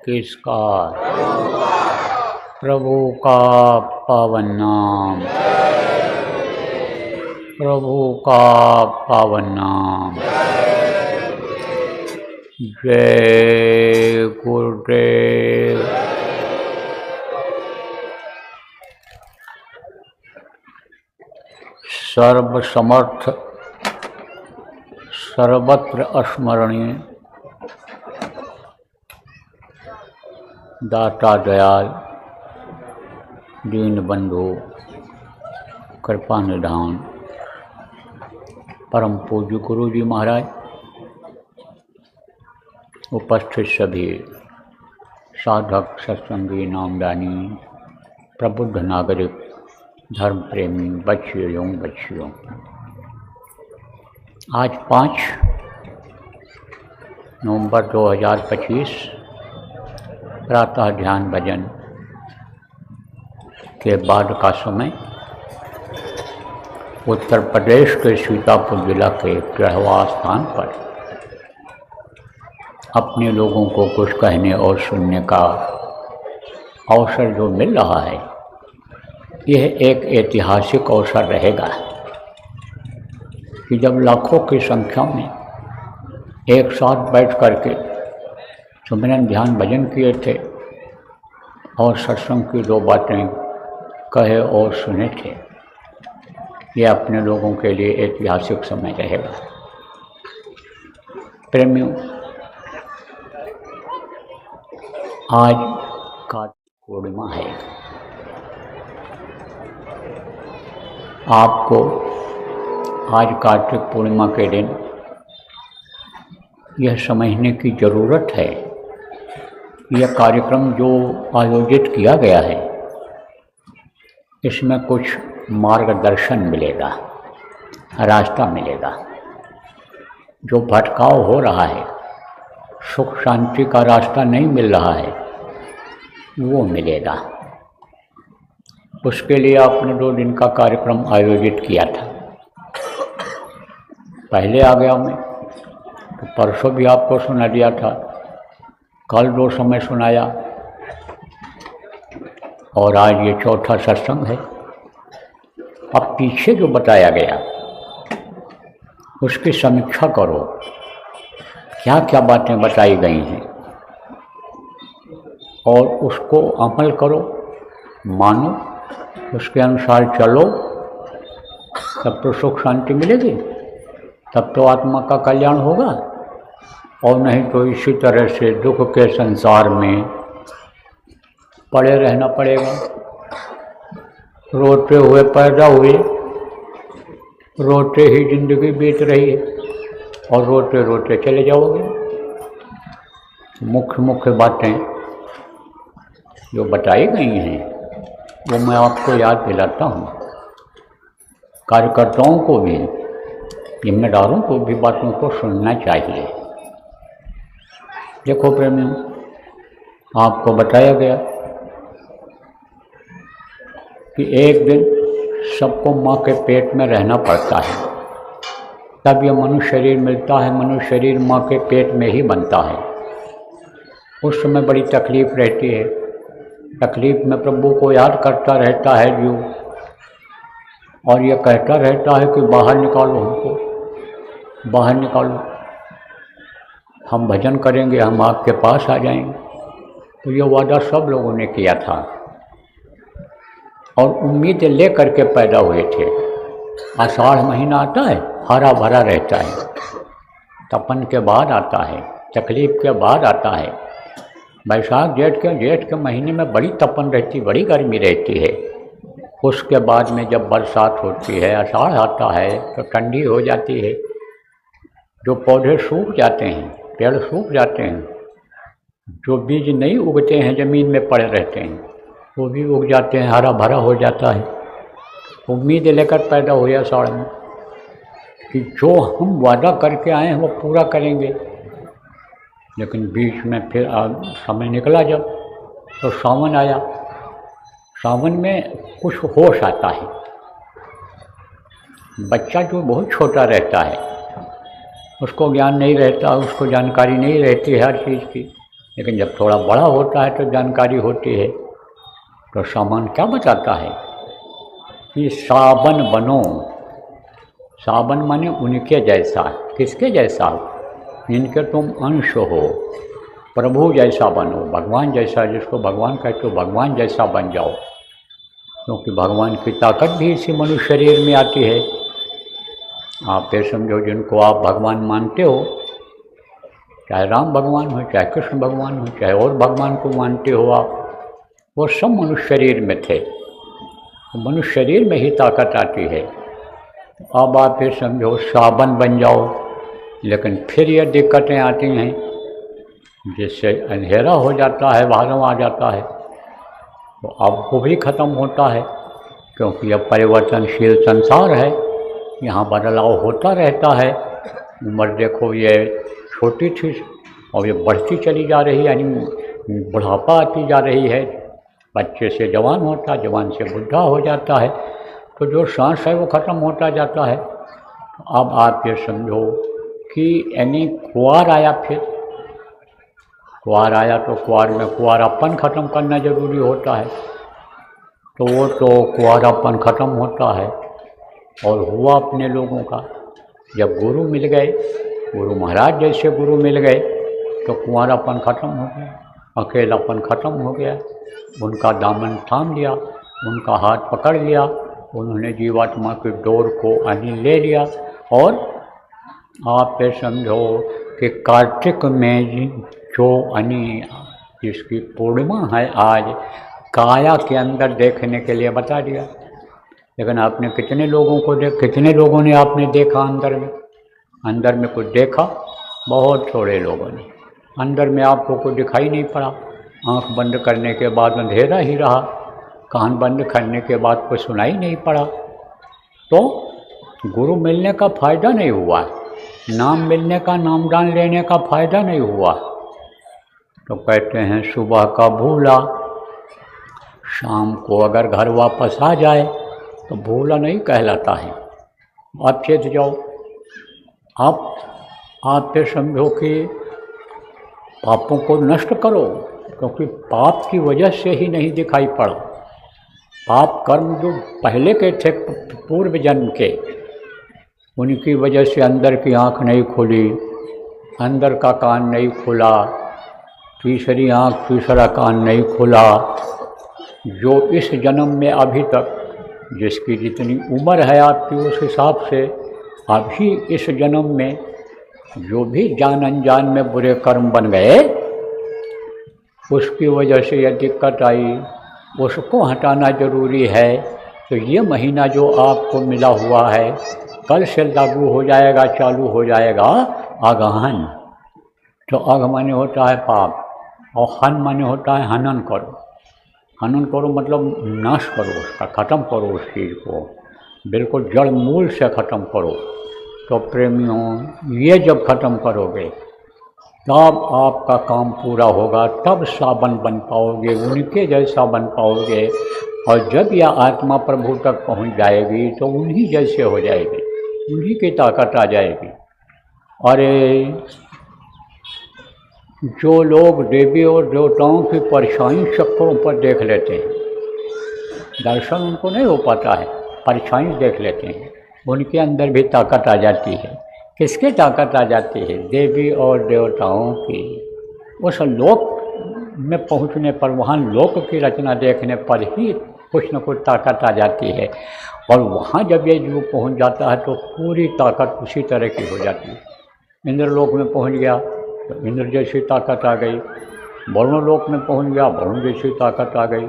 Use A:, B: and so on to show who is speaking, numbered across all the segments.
A: किसका? प्रभु का पावन नाम, प्रभु का पावन नाम। जय गुरुदेव। सर्वसमर्थ सर्वत्र स्मरणीय दाता दयाल दीन बंधु कृपा निधान परम पूज्य गुरु जी महाराज, उपस्थित सभी साधक सत्संगी नामदानी प्रबुद्ध नागरिक धर्म प्रेमी बच्चियों बच्चियों, आज 5 नवंबर 2025 प्रातः ध्यान भजन के बाद का समय उत्तर प्रदेश के सीतापुर जिला के गढ़वा स्थान पर अपने लोगों को कुछ कहने और सुनने का अवसर जो मिल रहा है, यह एक ऐतिहासिक अवसर रहेगा कि जब लाखों की संख्या में एक साथ बैठ करके सुमिरन ध्यान भजन किए थे और सत्संग की 2 बातें कहे और सुने थे, यह अपने लोगों के लिए ऐतिहासिक समय रहेगा। प्रेमियों, आज कार्तिक पूर्णिमा है। आपको आज कार्तिक पूर्णिमा के दिन यह समझने की ज़रूरत है, यह कार्यक्रम जो आयोजित किया गया है इसमें कुछ मार्गदर्शन मिलेगा, रास्ता मिलेगा। जो भटकाव हो रहा है, सुख शांति का रास्ता नहीं मिल रहा है, वो मिलेगा। उसके लिए आपने 2 दिन का कार्यक्रम आयोजित किया था। पहले आ गया मैं तो परसों भी आपको सुना दिया था, कल 2 समय सुनाया और आज ये चौथा सत्संग है। अब पीछे जो बताया गया उसकी समीक्षा करो, क्या क्या बातें बताई गई हैं और उसको अमल करो, मानो, उसके अनुसार चलो, तब तो सुख शांति मिलेगी, तब तो आत्मा का कल्याण होगा। और नहीं तो इसी तरह से दुख के संसार में पड़े रहना पड़ेगा। रोते हुए पैदा हुए, रोते ही जिंदगी बीत रही है और रोते रोते चले जाओगे। मुख्य मुख्य बातें जो बताई गई हैं वो मैं आपको याद दिलाता हूँ। कार्यकर्ताओं को भी, जिम्मेदारों को भी बातों को सुनना चाहिए। देखो प्रेमियों, आपको बताया गया कि एक दिन सबको माँ के पेट में रहना पड़ता है, तब यह मनुष्य शरीर मिलता है। मनुष्य शरीर माँ के पेट में ही बनता है। उस समय बड़ी तकलीफ़ रहती है। तकलीफ़ में प्रभु को याद करता रहता है जीव, और यह कहता रहता है कि बाहर निकालो हमको, बाहर निकालो, हम भजन करेंगे, हम आपके पास आ जाएंगे। तो यह वादा सब लोगों ने किया था और उम्मीद ले करके पैदा हुए थे। आषाढ़ महीना आता है, हरा भरा रहता है, तपन के बाद आता है, तकलीफ़ के बाद आता है। बैसाख जेठ के महीने में बड़ी तपन रहती, बड़ी गर्मी रहती है। उसके बाद में जब बरसात होती है, आषाढ़ आता है, तो ठंडी हो जाती है। जो पौधे सूख जाते हैं, पेड़ सूख जाते हैं, जो बीज नहीं उगते हैं, ज़मीन में पड़े रहते हैं, वो भी उग जाते हैं, हरा भरा हो जाता है। उम्मीद लेकर पैदा हुआ आषाढ़ में कि जो हम वादा करके आए हैं वो पूरा करेंगे। लेकिन बीच में फिर समय निकला जब, तो सावन आया। सावन में कुछ होश आता है। बच्चा जो बहुत छोटा रहता है, उसको ज्ञान नहीं रहता, उसको जानकारी नहीं रहती है हर चीज़ की, लेकिन जब थोड़ा बड़ा होता है तो जानकारी होती है। तो सामान क्या बताता है कि सावन बनो। सावन माने उनके जैसा। किसके जैसा? इनके तुम अंश हो। प्रभु जैसा बनो, भगवान जैसा, जिसको भगवान कहते हो भगवान जैसा बन जाओ, क्योंकि भगवान की ताकत भी इसी मनुष्य शरीर में आती है। आप ये समझो, जिनको आप भगवान मानते हो, चाहे राम भगवान हो, चाहे कृष्ण भगवान हो, चाहे और भगवान को मानते हो आप, वो सब मनुष्य शरीर में थे। तो मनुष्य शरीर में ही ताकत आती है। अब आप ये समझो सावन बन जाओ, लेकिन फिर ये दिक्कतें आती हैं, जिससे अंधेरा हो जाता है, भादों आ जाता है, तो अब वो भी ख़त्म होता है, क्योंकि अब परिवर्तनशील संसार है, यहाँ बदलाव होता रहता है। उम्र देखो ये छोटी थी और ये बढ़ती चली जा रही है, यानी बुढ़ापा आती जा रही है। बच्चे से जवान होता, जवान से बुढ़ा हो जाता है, तो जो सांस है वो ख़त्म होता जाता है। अब आप ये समझो कि यानी कुंवार आया, फिर कुंवार आया तो कुंवार में कुंवारापन ख़त्म करना ज़रूरी होता है। तो वो तो कुंवारापन ख़त्म होता है और हुआ अपने लोगों का। जब गुरु मिल गए, गुरु महाराज जैसे गुरु मिल गए, तो कुंवारापन ख़त्म हो गया, अकेलापन ख़त्म हो गया। उनका दामन थाम लिया, उनका हाथ पकड़ लिया, उन्होंने जीवात्मा की डोर को आनी ले लिया। और आप ये समझो कि कार्तिक में जो यानी जिसकी पूर्णिमा है आज, काया के अंदर देखने के लिए बता दिया। लेकिन आपने कितने लोगों ने आपने देखा अंदर में कुछ देखा? बहुत थोड़े लोगों ने। अंदर में आपको कुछ दिखाई नहीं पड़ा। आंख बंद करने के बाद अंधेरा ही रहा, कान बंद करने के बाद कुछ सुनाई नहीं पड़ा। तो गुरु मिलने का फ़ायदा नहीं हुआ, नाम मिलने का, नामदान लेने का फ़ायदा नहीं हुआ। तो कहते हैं सुबह का भूला शाम को अगर घर वापस आ जाए तो भूला नहीं कहलाता है। आप चेत जाओ। आप ये समझो कि पापों को नष्ट करो, क्योंकि पाप की वजह से ही नहीं दिखाई पड़ा। पाप कर्म जो पहले के थे पूर्व जन्म के, उनकी वजह से अंदर की आँख नहीं खुली, अंदर का कान नहीं खुला, तीसरी आँख तीसरा कान नहीं खुला। जो इस जन्म में अभी तक जिसकी जितनी उम्र है आपकी, उस हिसाब से अभी इस जन्म में जो भी जान अनजान में बुरे कर्म बन गए, उसकी वजह से यह दिक्कत आई, उसको हटाना जरूरी है। तो ये महीना जो आपको मिला हुआ है, कल से लागू हो जाएगा, चालू हो जाएगा अगहन। तो अग माने होता है पाप, और हन माने होता है हनन करो। हनन करो मतलब नाश करो, उसका ख़त्म करो, उस चीज़ को बिल्कुल जड़ मूल से ख़त्म करो। तो प्रेमियों, ये जब ख़त्म करोगे तब आपका काम पूरा होगा, तब सावन बन पाओगे, उनके जैसा बन पाओगे। और जब यह आत्मा प्रभु तक पहुंच जाएगी तो उन्हीं जैसे हो जाएगी, उन्हीं की ताकत आ जाएगी। अरे जो लोग देवी और देवताओं की परछाई चक्करों पर देख लेते हैं, दर्शन उनको नहीं हो पाता है, परछाई देख लेते हैं, उनके अंदर भी ताकत आ जाती है। किसकी ताकत आ जाती है? देवी और देवताओं की। उस लोक में पहुंचने पर, वहाँ लोक की रचना देखने पर ही कुछ न कुछ ताकत आ जाती है। और वहाँ जब ये जीव पहुँच जाता है तो पूरी ताकत उसी तरह की हो जाती है। इंद्रलोक में पहुँच गया तो इंद्र जैसी ताकत आ गई, वरुणलोक में पहुँच गया, वरुण जैसी ताकत आ गई।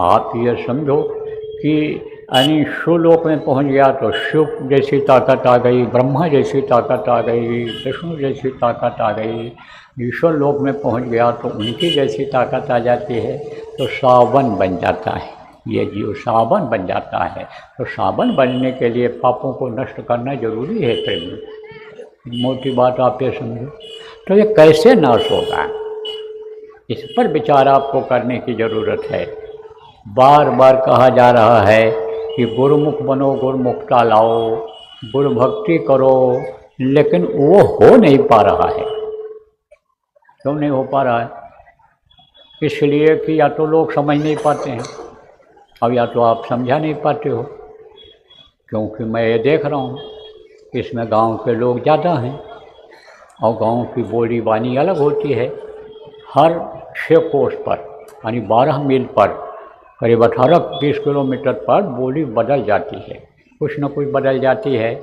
A: आप ये समझो कि यानी शिवलोक में पहुँच गया तो शिव जैसी ताकत आ गई, ब्रह्मा जैसी ताकत आ गई, विष्णु जैसी ताकत आ गई। ईश्वर लोक में पहुँच गया तो उनकी जैसी ताकत आ जाती है। तो सावन बन जाता है, ये जीव सावन बन जाता है। तो सावन बनने के लिए पापों को नष्ट करना जरूरी है। प्रेमी, मोटी बात आप ये समझो। तो ये कैसे नाश होगा, इस पर विचार आपको करने की ज़रूरत है। बार बार कहा जा रहा है कि गुरुमुख बनो, गुरुमुखता लाओ, गुरु भक्ति करो, लेकिन वो हो नहीं पा रहा है। क्यों नहीं हो पा रहा है? इसलिए कि या तो लोग समझ नहीं पाते हैं, अब या तो आप समझा नहीं पाते हो, क्योंकि मैं ये देख रहा हूँ इसमें गांव के लोग ज़्यादा हैं और गांव की बोली बानी अलग होती है। हर 6 कोस पर यानी 12 मील पर करीब 18-20 किलोमीटर पर बोली बदल जाती है, कुछ न कुछ बदल जाती है।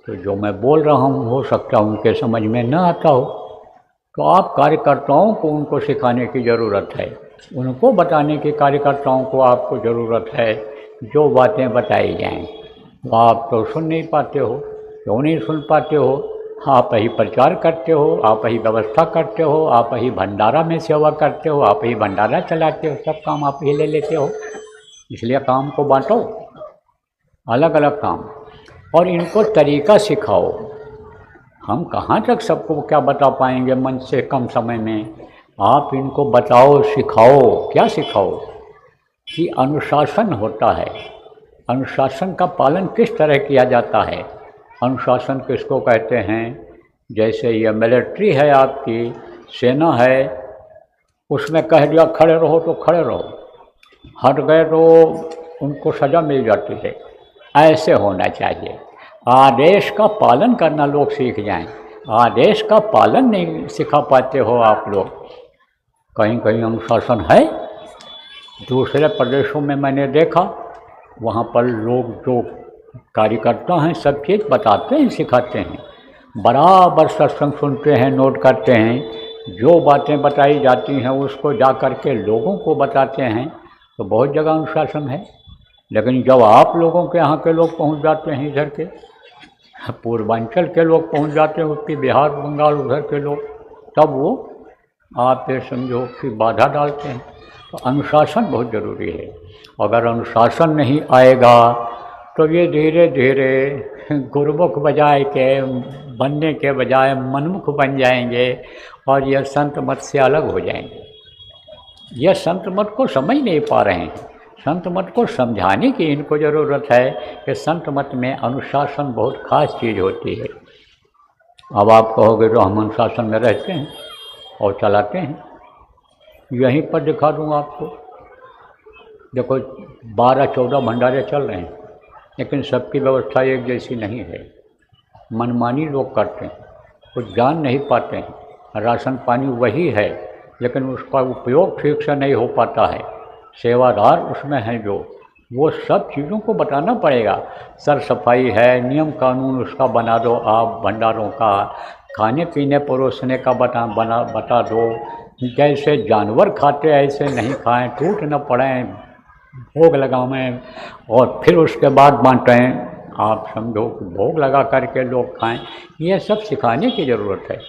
A: तो जो मैं बोल रहा हूँ हो सकता है उनके समझ में न आता हो, तो आप कार्यकर्ताओं को उनको सिखाने की ज़रूरत है, उनको बताने की कार्यकर्ताओं को आपको ज़रूरत है। जो बातें बताई जाएं वो आप तो सुन नहीं पाते हो। क्यों नहीं सुन पाते हो? आप ही प्रचार करते हो, आप ही व्यवस्था करते हो, आप ही भंडारा में सेवा करते हो, आप ही भंडारा चलाते हो, सब काम आप ही ले लेते हो। इसलिए काम को बांटो, अलग अलग काम, और इनको तरीका सिखाओ। हम कहाँ तक सबको क्या बता पाएंगे मन से कम समय में। आप इनको बताओ, सिखाओ। क्या सिखाओ? कि अनुशासन होता है, अनुशासन का पालन किस तरह किया जाता है। अनुशासन किसको कहते हैं? जैसे ये मिलिट्री है, आपकी सेना है, उसमें कह दिया खड़े रहो तो खड़े रहो, हट गए तो उनको सज़ा मिल जाती है। ऐसे होना चाहिए। आदेश का पालन करना लोग सीख जाएं। आदेश का पालन नहीं सिखा पाते हो आप लोग। कहीं कहीं अनुशासन है, दूसरे प्रदेशों में मैंने देखा, वहाँ पर लोग जो कार्यकर्ता हैं सब चीज़ बताते हैं, सिखाते हैं, बराबर सत्संग सुनते हैं, नोट करते हैं, जो बातें बताई जाती हैं उसको जा कर के लोगों को बताते हैं। तो बहुत जगह अनुशासन है। लेकिन जब आप लोगों के यहाँ के लोग पहुँच जाते हैं, इधर के पूर्वांचल के लोग पहुँच जाते हैं, यूपी बिहार बंगाल उधर के लोग, तब वो आप ये समझो कि बाधा डालते हैं। तो अनुशासन बहुत ज़रूरी है। अगर अनुशासन नहीं आएगा तो ये धीरे धीरे गुरुमुख बजाय के बनने के बजाय मनमुख बन जाएंगे और यह संत मत से अलग हो जाएंगे। यह संत मत को समझ नहीं पा रहे हैं। संत मत को समझाने की इनको ज़रूरत है कि संत मत में अनुशासन बहुत ख़ास चीज़ होती है। अब आप कहोगे तो हम अनुशासन में रहते हैं और चलाते हैं। यहीं पर दिखा दूँ आपको, देखो 12-14 भंडारे चल रहे हैं, लेकिन सबकी व्यवस्था एक जैसी नहीं है। मनमानी लोग करते हैं, कुछ जान नहीं पाते हैं। राशन पानी वही है, लेकिन उसका उपयोग ठीक से नहीं हो पाता है। सेवादार उसमें हैं जो, वो सब चीज़ों को बताना पड़ेगा। सर सफाई है, नियम कानून उसका बना दो आप, भंडारों का खाने पीने परोसने का बता दो। जैसे जानवर खाते ऐसे नहीं खाएं, टूट न पड़ें, भोग लगावें और फिर उसके बाद बाँटें। आप समझो कि भोग लगा करके लोग खाएं। ये सब सिखाने की ज़रूरत है।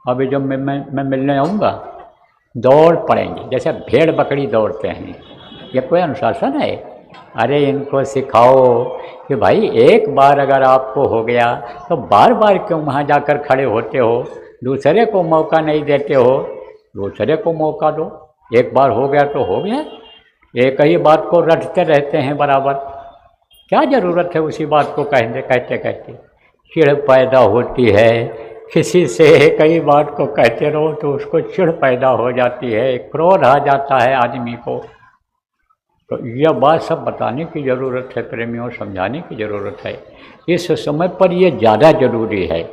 A: अभी जब मैं मिलने आऊँगा, दौड़ पड़ेंगे जैसे भेड़ बकरी दौड़ते हैं। ये कोई अनुशासन है? अरे इनको सिखाओ कि भाई एक बार अगर आपको हो गया तो बार बार क्यों वहाँ जाकर खड़े होते हो, दूसरे को मौका नहीं देते हो। दूसरे को मौका दो, एक बार हो गया तो हो गया। एक ही बात को रटते रहते हैं बराबर, क्या ज़रूरत है उसी बात को कहते कहते। चिढ़ पैदा होती है किसी से, कई बात को कहते रहो तो उसको चिढ़ पैदा हो जाती है, क्रोध आ जाता है आदमी को। तो यह बात सब बताने की ज़रूरत है प्रेमियों, समझाने की ज़रूरत है। इस समय पर यह ज़्यादा ज़रूरी है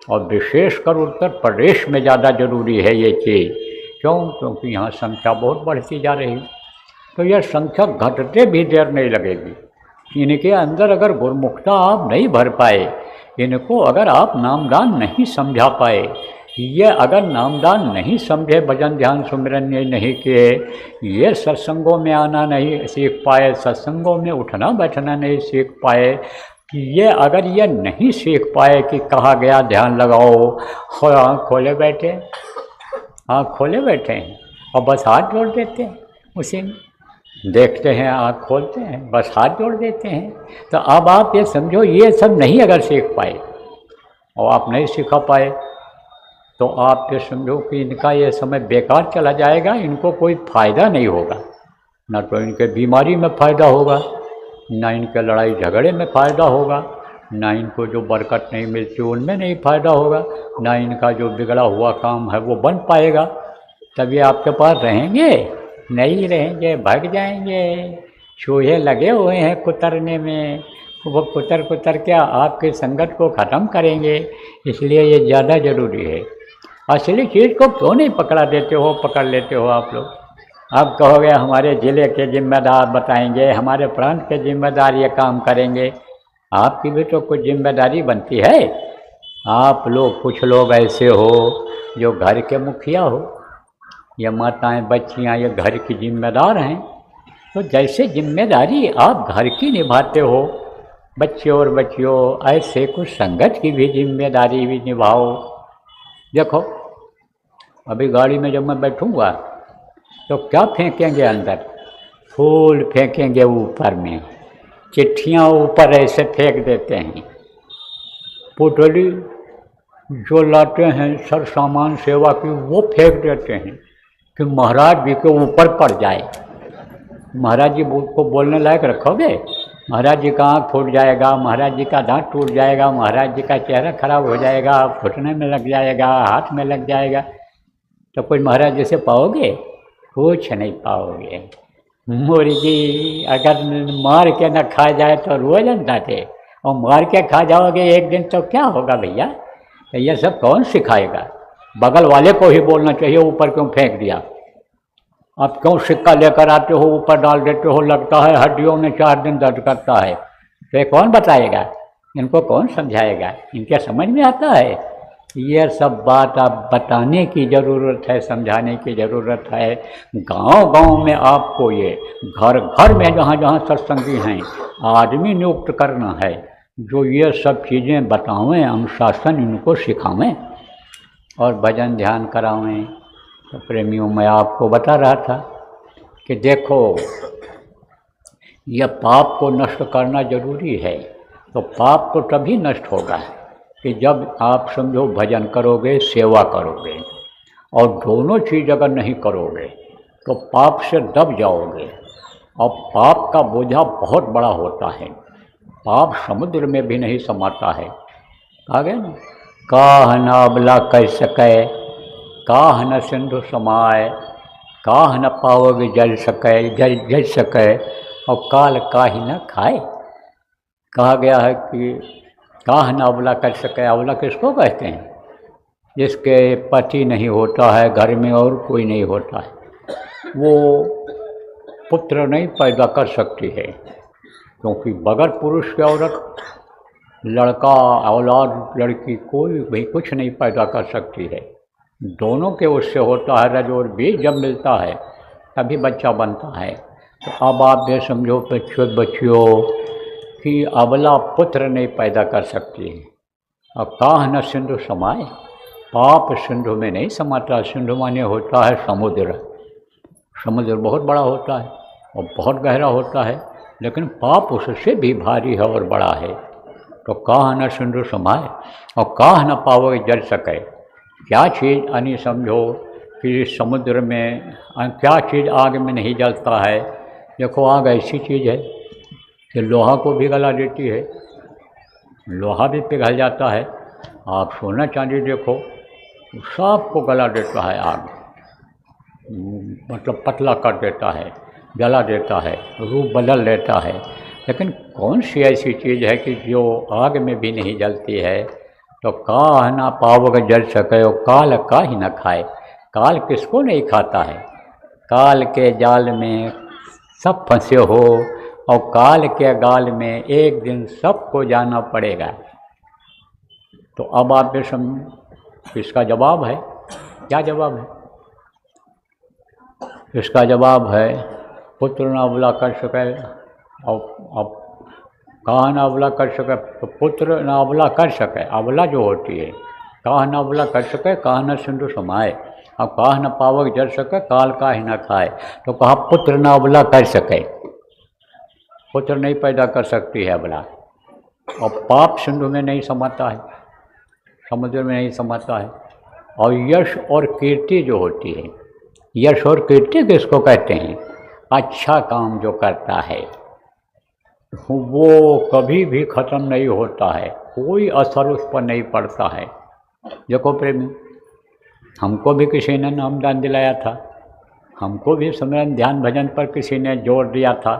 A: और विशेषकर उत्तर प्रदेश में ज़्यादा ज़रूरी है ये चीज़। क्यों? क्योंकि यहाँ संख्या बहुत बढ़ती जा रही। तो यह संख्या घटते भी देर नहीं लगेगी। इनके अंदर अगर गुरुमुखता आप नहीं भर पाए, इनको अगर आप नामदान नहीं समझा पाए, ये अगर नामदान नहीं समझे, भजन ध्यान सुमिरन ये नहीं किए, ये सत्संगों में आना नहीं सीख पाए, सत्संगों में उठना बैठना नहीं सीख पाए, कि ये अगर ये नहीं सीख पाए कि कहा गया ध्यान लगाओ, आँख खोले बैठे, आँख खोले बैठे हैं और बस हाथ जोड़ देते हैं, उसी में देखते हैं, आँख खोलते हैं, बस हाथ जोड़ देते हैं। तो अब आप ये समझो, ये सब नहीं अगर सीख पाए और आप नहीं सिखा पाए तो आप ये समझो कि इनका ये समय बेकार चला जाएगा। इनको कोई फ़ायदा नहीं होगा, ना तो इनके बीमारी में फ़ायदा होगा, ना इनके लड़ाई झगड़े में फ़ायदा होगा, ना इनको जो बरकत नहीं मिलती उनमें नहीं फ़ायदा होगा, ना इनका जो बिगड़ा हुआ काम है वो बन पाएगा। तब ये आपके पास रहेंगे? नहीं रहेंगे, भाग जाएंगे। चूहे लगे हुए हैं कुतरने में, वो कुतर कुतर के आपकी संगत को ख़त्म करेंगे। इसलिए ये ज़्यादा ज़रूरी है। असली चीज़ को क्यों नहीं पकड़ा देते हो, पकड़ लेते हो आप लोग। आप कहोगे हमारे ज़िले के जिम्मेदार बताएंगे, हमारे प्रांत के जिम्मेदार ये काम करेंगे। आपकी भी तो कुछ जिम्मेदारी बनती है। आप लोग कुछ लोग ऐसे हो जो घर के मुखिया हो, ये माताएं बच्चियां ये घर की जिम्मेदार हैं। तो जैसे जिम्मेदारी आप घर की निभाते हो बच्चे और बच्चियों, ऐसे कुछ संगत की भी जिम्मेदारी भी निभाओ। देखो अभी गाड़ी में जब मैं बैठूंगा तो क्या फेंकेंगे अंदर? फूल फेंकेंगे ऊपर में, चिट्ठियाँ ऊपर ऐसे फेंक देते हैं, पुतली जो लाते हैं सर सामान सेवा की वो फेंक देते हैं कि महाराज जी के ऊपर पड़ जाए। महाराज जी को बोलने लायक रखोगे? महाराज जी का आँख फूट जाएगा, महाराज जी का दांत टूट जाएगा, महाराज जी का चेहरा खराब हो जाएगा, घुटने में लग जाएगा, हाथ में लग जाएगा, तो कुछ महाराज जी से पाओगे? कुछ नहीं पाओगे। मुर्गी अगर मार के न खा जाए तो रोज अंडा दे, और मार के खा जाओगे एक दिन तो क्या होगा भैया? तो ये सब कौन सिखाएगा? बगल वाले को ही बोलना चाहिए ऊपर क्यों फेंक दिया। आप क्यों सिक्का लेकर आते हो ऊपर डाल देते हो, लगता है हड्डियों में 4 दिन दर्द करता है। तो ये कौन बताएगा? इनको कौन समझाएगा? इनके समझ में आता है? ये सब बात आप बताने की ज़रूरत है, समझाने की ज़रूरत है। गांव-गांव में आपको ये घर घर में जहाँ जहाँ सत्संगी हैं आदमी नियुक्त करना है जो ये सब चीज़ें बतावें, अनुशासन इनको सिखावें और भजन ध्यान करावें। तो प्रेमियों मैं आपको बता रहा था कि देखो यह पाप को नष्ट करना जरूरी है। तो पाप तो तभी नष्ट होगा कि जब आप समझो भजन करोगे, सेवा करोगे, और दोनों चीज़ अगर नहीं करोगे तो पाप से दब जाओगे। और पाप का बोझा बहुत बड़ा होता है, पाप समुद्र में भी नहीं समाता है। कहा गया ना, काह न अबला कह सके, काह न सिंधु समाए, काह न पाओगे जल सके और काल काहि न खाए। कहा गया है कि काह न अबला कर सके। अबला किसको कहते हैं? जिसके पति नहीं होता है, घर में और कोई नहीं होता है, वो पुत्र नहीं पैदा कर सकती है, क्योंकि बगैर पुरुष के औरत, लड़का औलाद, लड़की कोई भी कुछ नहीं पैदा कर सकती है। दोनों के उससे होता है रज और बीज, जब मिलता है तभी बच्चा बनता है। तो अब आप ये समझो बच्चियों कि अबला पुत्र नहीं पैदा कर सकती है। और काह न सिंधु समाए, पाप सिंधु में नहीं समाता। सिंधु माने होता है समुद्र। समुद्र बहुत बड़ा होता है और बहुत गहरा होता है, लेकिन पाप उससे भी भारी है और बड़ा है। तो काह न सिंधु समाए और काह न पाओगे जल सके। क्या चीज़ यानी समझो कि समुद्र में क्या चीज़ आग में नहीं जलता है। देखो आग ऐसी चीज़ है कि लोहा को भी गला देती है, लोहा भी पिघल जाता है। आप सोना चांदी देखो, सब को गला देता है आग, मतलब पतला कर देता है, जला देता है, रूप बदल देता है। लेकिन कौन सी ऐसी चीज़ है कि जो आग में भी नहीं जलती है? तो काह ना पाओगे जल सके और काल का ही न खाए। काल किसको नहीं खाता है? काल के जाल में सब फंसे हो और काल के गाल में एक दिन सबको जाना पड़ेगा। तो अब आप ये समझो इसका जवाब है। क्या जवाब है इसका? जवाब है पुत्र न अबला कर सके और अब काह न अबला कर सके, तो पुत्र न अबला कर सके, अबला जो होती है, काह न अबला कर सके, काह न सिंधु समाए और काह न पावक जल सके, काल का ही न खाए। तो कहा पुत्र न अबला कर सके, पुत्र नहीं पैदा कर सकती है अबला। और पाप सिंधु में नहीं समाता है, समुद्र में नहीं समाता है। और यश और कीर्ति जो होती है, यश और कीर्ति किसको कहते हैं? अच्छा काम जो करता है वो कभी भी ख़त्म नहीं होता है, कोई असर उस पर नहीं पड़ता है। देखो प्रेमी, हमको भी किसी ने नामदान दिलाया था, हमको भी सिमरन ध्यान भजन पर किसी ने जोर दिया था,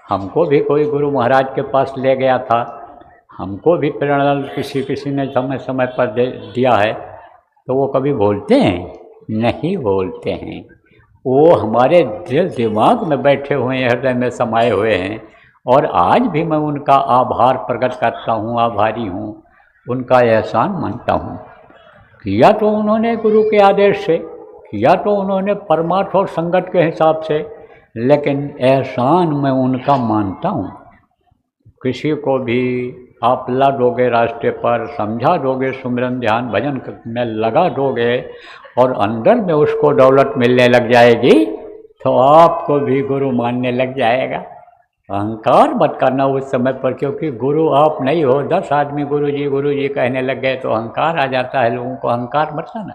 A: हमको भी कोई गुरु महाराज के पास ले गया था, हमको भी प्रेरणा किसी ने समय समय पर दिया है। तो वो कभी भूलते हैं? नहीं भूलते हैं। वो हमारे दिल दिमाग में बैठे हुए हैं, हृदय में समाये हुए हैं। और आज भी मैं उनका आभार प्रकट करता हूँ, आभारी हूँ, उनका एहसान मानता हूँ। किया तो उन्होंने गुरु के आदेश से, किया तो उन्होंने परमार्थ और संगत के हिसाब से, लेकिन एहसान मैं उनका मानता हूँ। किसी को भी आप ला दोगे रास्ते पर, समझा दोगे, सुमिरन ध्यान भजन में लगा दोगे और अंदर में उसको दौलत मिलने लग जाएगी तो आपको भी गुरु मानने लग जाएगा। अहंकार मत करना उस समय पर, क्योंकि गुरु आप नहीं हो। 10 आदमी गुरु जी कहने लग गए तो अहंकार आ जाता है लोगों को। अहंकार मत करना,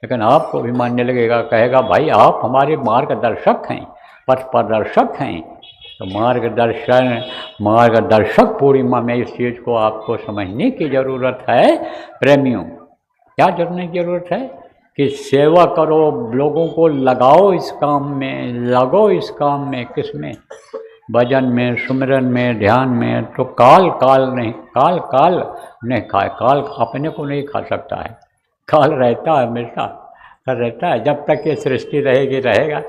A: लेकिन आपको भी मानने लगेगा, कहेगा भाई आप हमारे मार्गदर्शक हैं, पथ प्रदर्शक हैं। तो मार्गदर्शक पूर्णिमा में इस चीज़ को आपको समझने की ज़रूरत है। प्रेमियों, क्या जानने की ज़रूरत है कि सेवा करो, लोगों को लगाओ इस काम में, लगो इस काम में। किस में? भजन में, सुमिरन में, ध्यान में। तो काल नहीं खाए, काल अपने को नहीं खा सकता है। काल रहता है, हमेशा रहता है, जब तक ये सृष्टि रहेगी रहेगा।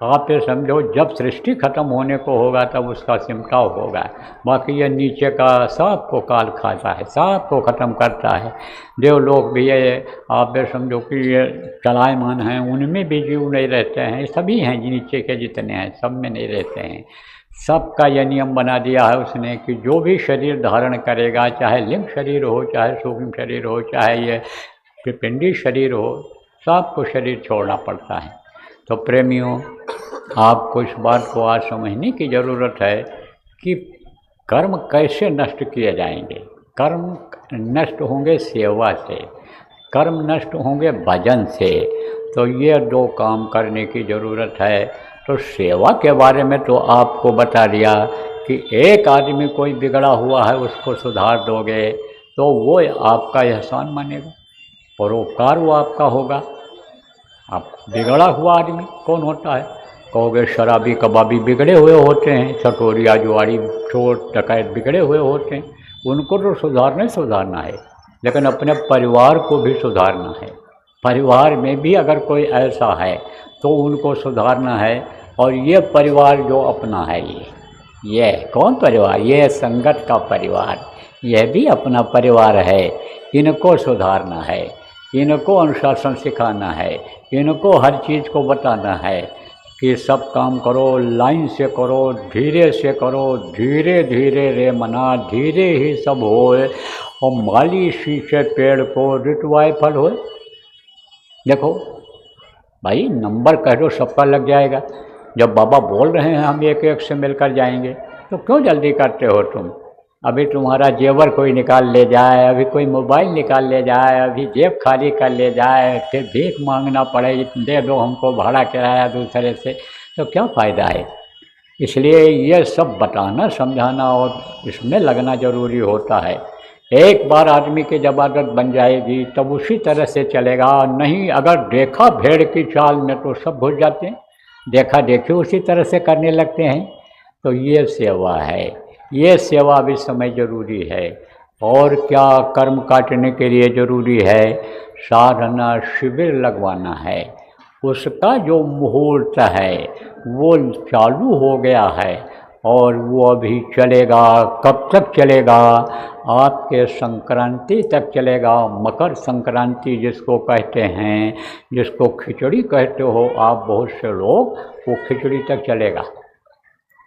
A: आप ये समझो, जब सृष्टि खत्म होने को होगा तब उसका सिमटाव होगा। बाकी ये नीचे का सब को काल खाता है, सब को ख़त्म करता है। देवलोक भी ये आप ये समझो कि ये चलायमान हैं, उनमें भी जीव नहीं रहते हैं। सभी हैं नीचे के जितने हैं, सब में नहीं रहते हैं। सबका यह नियम बना दिया है उसने कि जो भी शरीर धारण करेगा, चाहे लिंग शरीर हो, चाहे सूक्ष्म शरीर हो, चाहे ये पिंडी शरीर हो, सबको शरीर छोड़ना पड़ता है। तो प्रेमियों, आपको इस बात को आज समझने की ज़रूरत है कि कर्म कैसे नष्ट किए जाएंगे। कर्म नष्ट होंगे सेवा से, कर्म नष्ट होंगे भजन से। तो ये 2 काम करने की ज़रूरत है। तो सेवा के बारे में तो आपको बता दिया कि एक आदमी कोई बिगड़ा हुआ है, उसको सुधार दोगे तो वो आपका एहसान मानेगा, परोपकार वो आपका होगा। आप बिगड़ा हुआ आदमी कौन होता है? कहोगे शराबी कबाबी बिगड़े हुए होते हैं, चटोरिया जुआरी चोर डकैत बिगड़े हुए होते हैं, उनको तो सुधारना है, लेकिन अपने परिवार को भी सुधारना है। परिवार में भी अगर कोई ऐसा है तो उनको सुधारना है। और ये परिवार जो अपना है, ये कौन परिवार? ये संगत का परिवार, यह भी अपना परिवार है। इनको सुधारना है, इनको अनुशासन सिखाना है, इनको हर चीज़ को बताना है कि सब काम करो, लाइन से करो, धीरे से करो, धीरे धीरे रे मना, धीरे ही सब होए, और माली शीशे पेड़ को ऋतुआए फल होए। देखो भाई, नंबर कह दो सबका लग जाएगा। जब बाबा बोल रहे हैं हम एक एक से मिलकर जाएंगे, तो क्यों जल्दी करते हो तुम? अभी तुम्हारा जेवर कोई निकाल ले जाए, अभी कोई मोबाइल निकाल ले जाए, अभी जेब खाली कर ले जाए, फिर भीख मांगना पड़े, दे दो हमको भाड़ा किराया दूसरे से, तो क्या फ़ायदा है? इसलिए ये सब बताना, समझाना और इसमें लगना ज़रूरी होता है। एक बार आदमी की जब आदत बन जाएगी तब उसी तरह से चलेगा। नहीं, अगर देखा भेड़ की चाल में तो सब भूल जाते हैं, देखा देखी उसी तरह से करने लगते हैं। तो ये सेवा है, ये सेवा भी समय जरूरी है। और क्या कर्म काटने के लिए जरूरी है? साधना शिविर लगवाना है। उसका जो मुहूर्त है वो चालू हो गया है और वो अभी चलेगा। कब तक चलेगा? आपके संक्रांति तक चलेगा। मकर संक्रांति जिसको कहते हैं, जिसको खिचड़ी कहते हो आप बहुत से लोग, वो खिचड़ी तक चलेगा,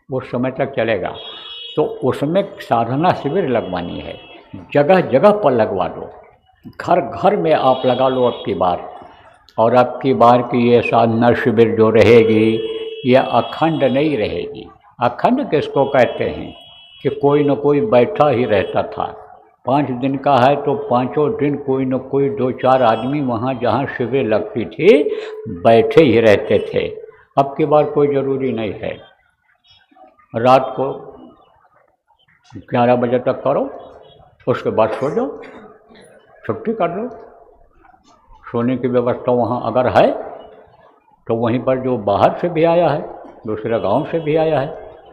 A: उस समय तक चलेगा। तो उसमें साधना शिविर लगवानी है, जगह जगह पर लगवा दो, घर घर में आप लगा लो अब की बार। और अब की बार की ये साधना शिविर जो रहेगी ये अखंड नहीं रहेगी। अखंड किसको कहते हैं कि कोई न कोई बैठा ही रहता था। 5 दिन का है तो 5 दिन कोई न कोई 2-4 आदमी वहाँ जहाँ शिविर लगती थी बैठे ही रहते थे। अब की बार कोई ज़रूरी नहीं है। रात को 11 बजे तक करो, उसके बाद सो जाओ, छुट्टी कर लो, सोने की व्यवस्था वहाँ अगर है तो वहीं पर जो बाहर से भी आया है, दूसरे गांव से भी आया है,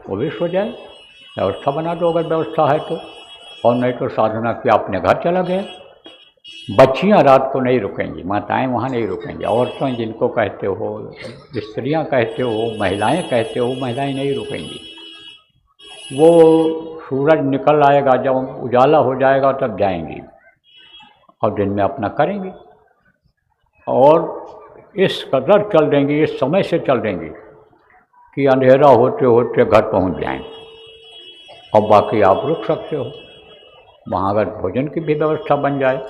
A: वो भी सो जाए। व्यवस्था बना दो अगर व्यवस्था है तो, और नहीं तो साधना किया अपने घर चला गया। बच्चियां रात को नहीं रुकेंगी, माताएं वहाँ नहीं रुकेंगी। औरतें जिनको कहते हो, स्त्रियां कहते हो, महिलाएं कहते हो, महिलाएं नहीं रुकेंगी। वो सूरज निकल आएगा, जब उजाला हो जाएगा तब जाएंगी और दिन में अपना करेंगी। और इस कदर चल देंगी, इस समय से चल देंगी कि अंधेरा होते होते घर पहुंच जाएं। और बाकी आप रुक सकते हो वहाँ। अगर भोजन की भी व्यवस्था बन जाए,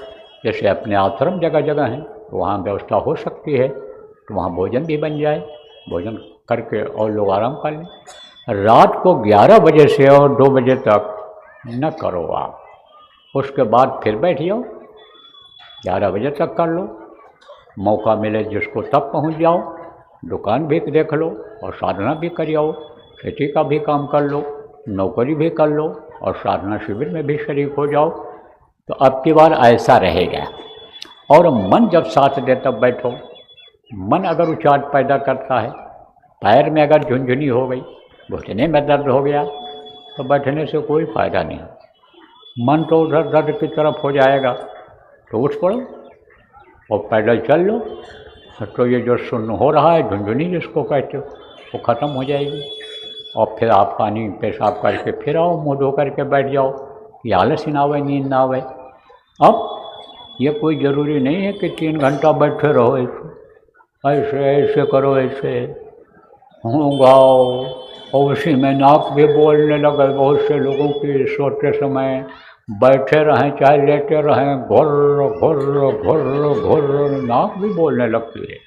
A: जैसे अपने आश्रम जगह जगह हैं तो वहाँ व्यवस्था हो सकती है, तो वहाँ भोजन भी बन जाए, भोजन करके और लोग आराम कर लें। रात को 11 बजे से और 2 बजे तक न करो आप, उसके बाद फिर बैठ जाओ, 11 बजे तक कर लो। मौका मिले जिसको तब पहुंच जाओ, दुकान भी देख लो और साधना भी कर आओ, खेती का भी काम कर लो, नौकरी भी कर लो और साधना शिविर में भी शरीक हो जाओ। तो अब की बार ऐसा रहेगा। और मन जब साथ दे तब बैठो। मन अगर उचाट पैदा करता है, पैर में अगर झुनझुनी हो गई, घुटने में दर्द हो गया, तो बैठने से कोई फ़ायदा नहीं। मन तो उधर दर्द की तरफ हो जाएगा तो उठ पड़ो और पैदल चल लो, तो ये जो सुन्न हो रहा है, झुनझुनी जिसको कहते हो, वो ख़त्म हो जाएगी। और फिर आप पानी पेशाब करके फिर आओ, मुँह धो करके बैठ जाओ कि आलस ही ना आवे, नींद ना आवे। अब ये कोई ज़रूरी नहीं है कि 3 घंटा बैठे रहो, ऐसे ऐसे करो, ऐसे गाओ और उसी में नाक भी बोलने लगे। बहुत से लोगों की सोते समय बैठे रहें चाहे लेटे रहें, घुर्र घुर्र घुर्र घुर्र नाक भी बोलने लगती है।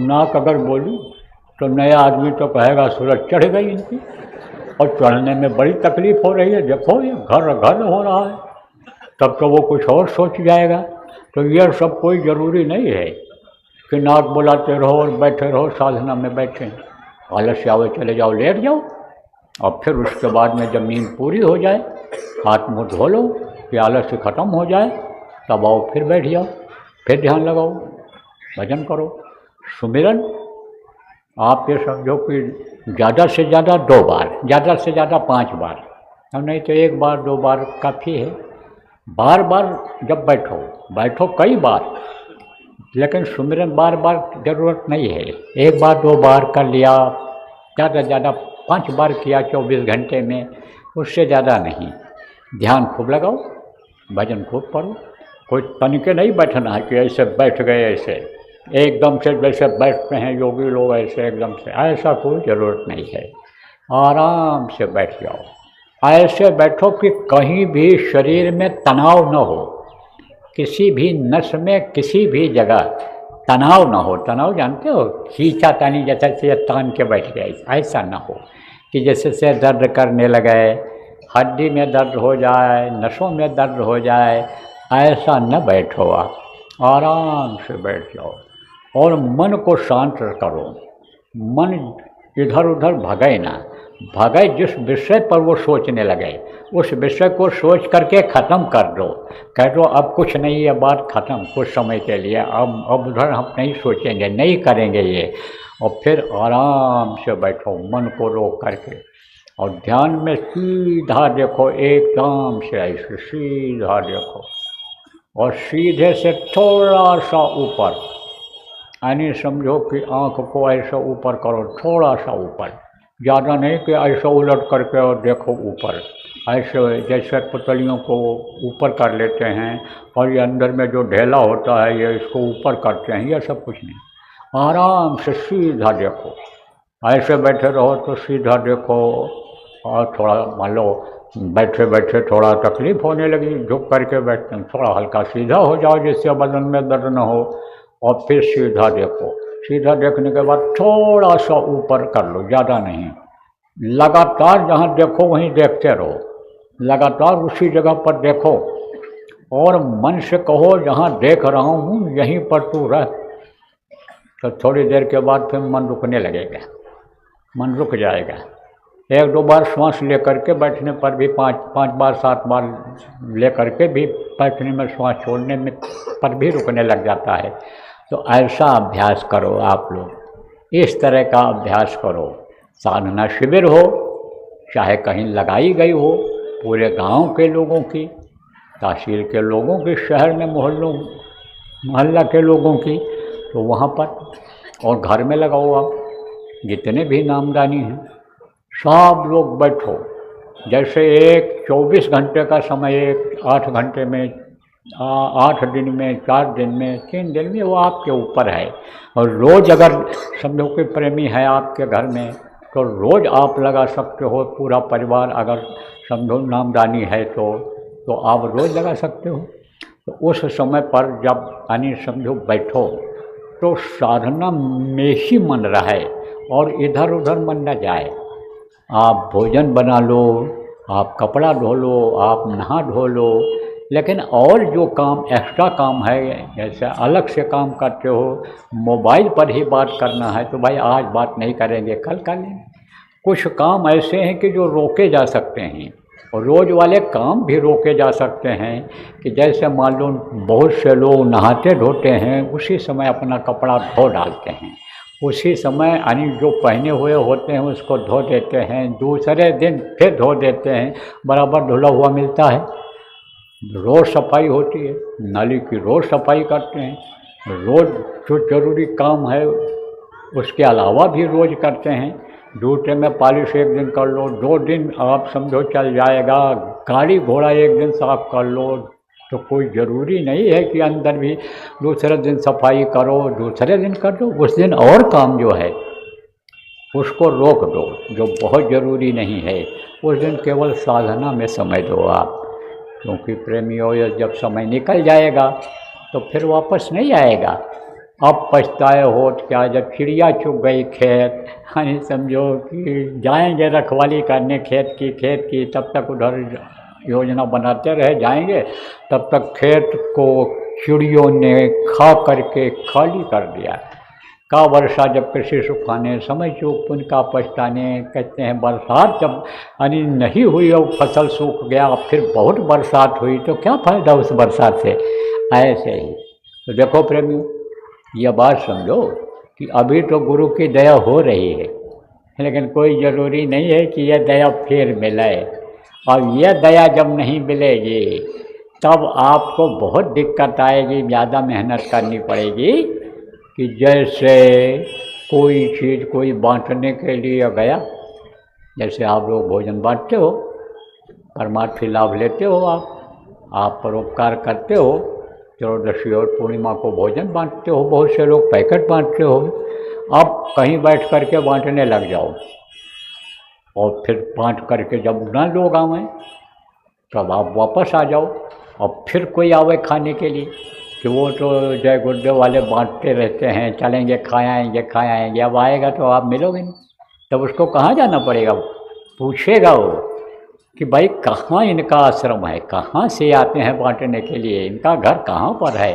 A: नाक अगर बोली तो नया आदमी तो कहेगा सूरज चढ़ गई इनकी, और चढ़ने में बड़ी तकलीफ़ हो रही है, देखो ये घर घर हो रहा है, तब तो वो कुछ और सोच जाएगा। तो यह सब कोई ज़रूरी नहीं है कि नाक बुलाते रहो और बैठे रहो, साधना में बैठे, आलस्य आवे चले जाओ, लेट जाओ, और फिर उसके बाद में जब नींद पूरी हो जाए, हाथ मुँह धो लो कि आलस्य ख़त्म हो जाए, तब आओ फिर बैठ जाओ, फिर ध्यान लगाओ, भजन करो। सुमिरन आप ये समझो कि ज़्यादा से ज़्यादा 2 बार, ज़्यादा से ज़्यादा 5 बार, और नहीं तो 1 बार 2 बार काफ़ी है। बार बार जब बैठो कई बार, लेकिन सुमिरन बार बार ज़रूरत नहीं है। 1 बार 2 बार कर लिया, ज़्यादा से ज़्यादा 5 बार किया 24 घंटे में, उससे ज़्यादा नहीं। ध्यान खूब लगाओ, भजन खूब पढ़ो। कोई तनिके नहीं बैठना है कि ऐसे बैठ गए, ऐसे एकदम से जैसे बैठते हैं योगी लोग, ऐसे एकदम से, ऐसा कोई ज़रूरत नहीं है। आराम से बैठ जाओ, ऐसे बैठो कि कहीं भी शरीर में तनाव न हो, किसी भी नस में किसी भी जगह तनाव न हो। तनाव जानते हो, खींचा तानी जैसे से तान के बैठ गए, ऐसा न हो कि जैसे से दर्द करने लगे, हड्डी में दर्द हो जाए, नसों में दर्द हो जाए, ऐसा न बैठो। आप आराम से बैठ जाओ और मन को शांत करो। मन इधर उधर भगे ना, भगे जिस विषय पर वो सोचने लगे, उस विषय को सोच करके ख़त्म कर दो। कह दो अब कुछ नहीं है, बात ख़त्म, कुछ समय के लिए अब उधर हम नहीं सोचेंगे, नहीं करेंगे ये। और फिर आराम से बैठो, मन को रोक करके, और ध्यान में सीधा देखो, एकदम से ऐसे सीधा देखो, और सीधे से थोड़ा सा ऊपर, यानी समझो कि आँख को ऐसा ऊपर करो, थोड़ा सा ऊपर, ज़्यादा नहीं कि ऐसा उलट करके और देखो ऊपर, ऐसे जैसे पुतलियों को ऊपर कर लेते हैं और ये अंदर में जो ढेला होता है ये इसको ऊपर करते हैं, ये सब कुछ नहीं। आराम से सीधा देखो, ऐसे बैठे रहो तो सीधा देखो। और थोड़ा मान लो बैठे बैठे थोड़ा तकलीफ़ होने लगी, झुक करके बैठते हैं, थोड़ा हल्का सीधा हो जाओ जिससे बदन में दर्द न हो, और फिर सीधा देखो। सीधा देखने के बाद थोड़ा सा ऊपर कर लो, ज़्यादा नहीं। लगातार जहाँ देखो वहीं देखते रहो, लगातार उसी जगह पर देखो, और मन से कहो जहाँ देख रहा हूँ यहीं पर तू रह। तो थोड़ी देर के बाद फिर मन रुकने लगेगा, मन रुक जाएगा, एक दो बार श्वास लेकर के बैठने पर भी 5 बार 7 बार लेकर के भी बैठने में श्वास छोड़ने में पर भी रुकने लग जाता है। तो ऐसा अभ्यास करो आप लोग, इस तरह का अभ्यास करो। साधना शिविर हो चाहे कहीं लगाई गई हो, पूरे गांव के लोगों की, तहसील के लोगों की, शहर में मोहल्ला के लोगों की, तो वहाँ पर और घर में लगाओ आप, जितने भी नामदानी हैं सब लोग बैठो। जैसे एक 24 घंटे का समय, एक 8 घंटे में, 8 दिन में, 4 दिन में, 3 दिन में, वो आपके ऊपर है। और रोज़ अगर समझो कोई प्रेमी है आपके घर में तो रोज़ आप लगा सकते हो। पूरा परिवार अगर समझो नामदानी है तो आप रोज़ लगा सकते हो। तो उस समय पर जब यानी समझो बैठो तो साधना में ही मन रहे और इधर उधर मन न जाए। आप भोजन बना लो, आप कपड़ा धो लो, आप नहा धो लो, लेकिन और जो काम एक्स्ट्रा काम है, जैसे अलग से काम करते हो, मोबाइल पर ही बात करना है तो भाई आज बात नहीं करेंगे, कल कर लेंगे। कुछ काम ऐसे हैं कि जो रोके जा सकते हैं, और रोज़ वाले काम भी रोके जा सकते हैं। कि जैसे मान लो बहुत से लोग नहाते धोते हैं, उसी समय अपना कपड़ा धो डालते हैं, उसी समय यानी जो पहने हुए होते हैं उसको धो देते हैं, दूसरे दिन फिर धो देते हैं, बराबर धुला हुआ मिलता है। रोज़ सफाई होती है, नाली की रोज़ सफाई करते हैं, रोज़ जो ज़रूरी काम है उसके अलावा भी रोज़ करते हैं। जूते में पॉलिश एक दिन कर लो, 2 दिन आप समझो चल जाएगा, गाड़ी घोड़ा एक दिन साफ कर लो, तो कोई ज़रूरी नहीं है कि अंदर भी दूसरे दिन सफाई करो, दूसरे दिन कर दो। उस दिन और काम जो है उसको रोक दो, जो बहुत ज़रूरी नहीं है। उस दिन केवल साधना में समय दो आप, क्योंकि प्रेमियों जब समय निकल जाएगा तो फिर वापस नहीं आएगा। अब पछताए हो क्या, जब चिड़िया चुग गई खेत, यानी समझो कि जाएंगे रखवाली करने खेत की, तब तक उधर योजना बनाते रहे जाएंगे, तब तक खेत को चिड़ियों ने खा करके खाली कर दिया। का वर्षा जब कृषि सुखाने, समय चूक पुण्य का पछताने। कहते हैं बरसात जब यानी नहीं हुई और फसल सूख गया, फिर बहुत बरसात हुई तो क्या फ़ायदा उस बरसात से। ऐसे ही तो देखो प्रेमियों, यह बात समझो कि अभी तो गुरु की दया हो रही है, लेकिन कोई ज़रूरी नहीं है कि यह दया फिर मिले। और यह दया जब नहीं मिलेगी तब आपको बहुत दिक्कत आएगी, ज़्यादा मेहनत करनी पड़ेगी। कि जैसे कोई चीज़ कोई बांटने के लिए गया, जैसे आप लोग भोजन बांटते हो, परमार्थी लाभ लेते हो, आप परोपकार करते हो, त्रयोदशी और पूर्णिमा को भोजन बांटते हो, बहुत से लोग पैकेट बांटते हो। अब कहीं बैठ करके बांटने लग जाओ और फिर बांट करके जब ना लोग आवें तब आप वापस आ जाओ, और फिर कोई आवे खाने के लिए कि वो तो जय गुरुदेव वाले बांटते रहते हैं, चलेंगे खा आएंगे। अब आएगा तो आप मिलोगे नहीं, तब उसको कहाँ जाना पड़ेगा, पूछेगा वो कि भाई कहाँ इनका आश्रम है, कहाँ से आते हैं बांटने के लिए, इनका घर कहाँ पर है।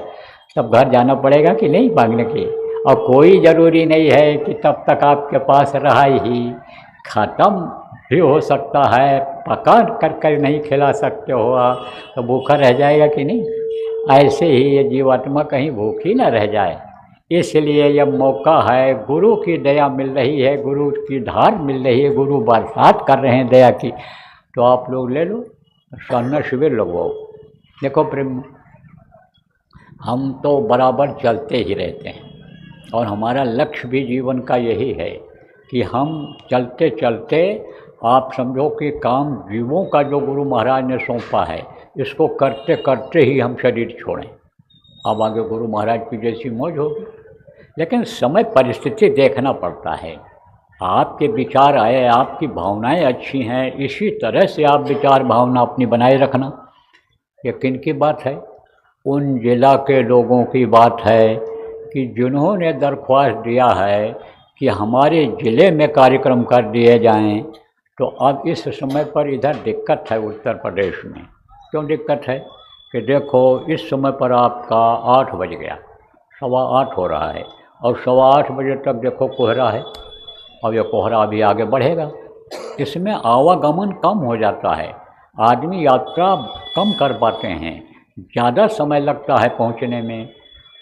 A: तब घर जाना पड़ेगा कि नहीं मांगने के। और कोई ज़रूरी नहीं है कि तब तक आपके पास रहा ही, ख़त्म भी हो सकता है, पका कर नहीं खिला सकते हो आप, तो भूखा रह जाएगा कि नहीं। ऐसे ही ये जीवात्मा कहीं भूखी न रह जाए, इसलिए यह मौका है, गुरु की दया मिल रही है, गुरु की धार मिल रही है, गुरु बरसात कर रहे हैं दया की, तो आप लोग ले लो, साधना शिविर लगवाओ। देखो प्रेम, हम तो बराबर चलते ही रहते हैं, और हमारा लक्ष्य भी जीवन का यही है कि हम चलते चलते, आप समझो कि काम जीवों का जो गुरु महाराज ने सौंपा है, इसको करते करते ही हम शरीर छोड़ें। अब आगे गुरु महाराज की जैसी मौज होगी, लेकिन समय परिस्थिति देखना पड़ता है। आपके विचार आए, आपकी भावनाएं अच्छी हैं, इसी तरह से आप विचार भावना अपनी बनाए रखना। ये किन की बात है, उन जिला के लोगों की बात है कि जिन्होंने दरख्वास्त दिया है कि हमारे ज़िले में कार्यक्रम कर दिए जाएं। तो अब इस समय पर इधर दिक्कत है उत्तर प्रदेश में। क्यों दिक्कत है कि देखो इस समय पर आपका 8 बज गया, 8:15 हो रहा है, और 8:15 बजे तक देखो कोहरा है, और ये कोहरा अभी आगे बढ़ेगा। इसमें आवागमन कम हो जाता है, आदमी यात्रा कम कर पाते हैं, ज़्यादा समय लगता है पहुंचने में।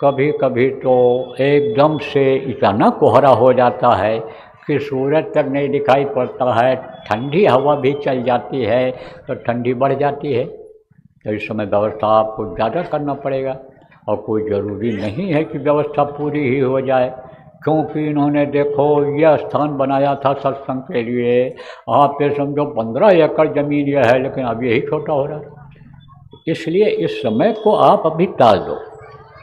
A: कभी कभी तो एकदम से इतना कोहरा हो जाता है कि सूरज तक नहीं दिखाई पड़ता है, ठंडी हवा भी चल जाती है तो ठंडी बढ़ जाती है। तो इस समय व्यवस्था आपको ज़्यादा करना पड़ेगा, और कोई ज़रूरी नहीं है कि व्यवस्था पूरी ही हो जाए, क्योंकि इन्होंने देखो यह स्थान बनाया था सत्संग के लिए। आप ये समझो 15 एकड़ ज़मीन यह है, लेकिन अब यही छोटा हो रहा है। इसलिए इस समय को आप अभी टाल दो,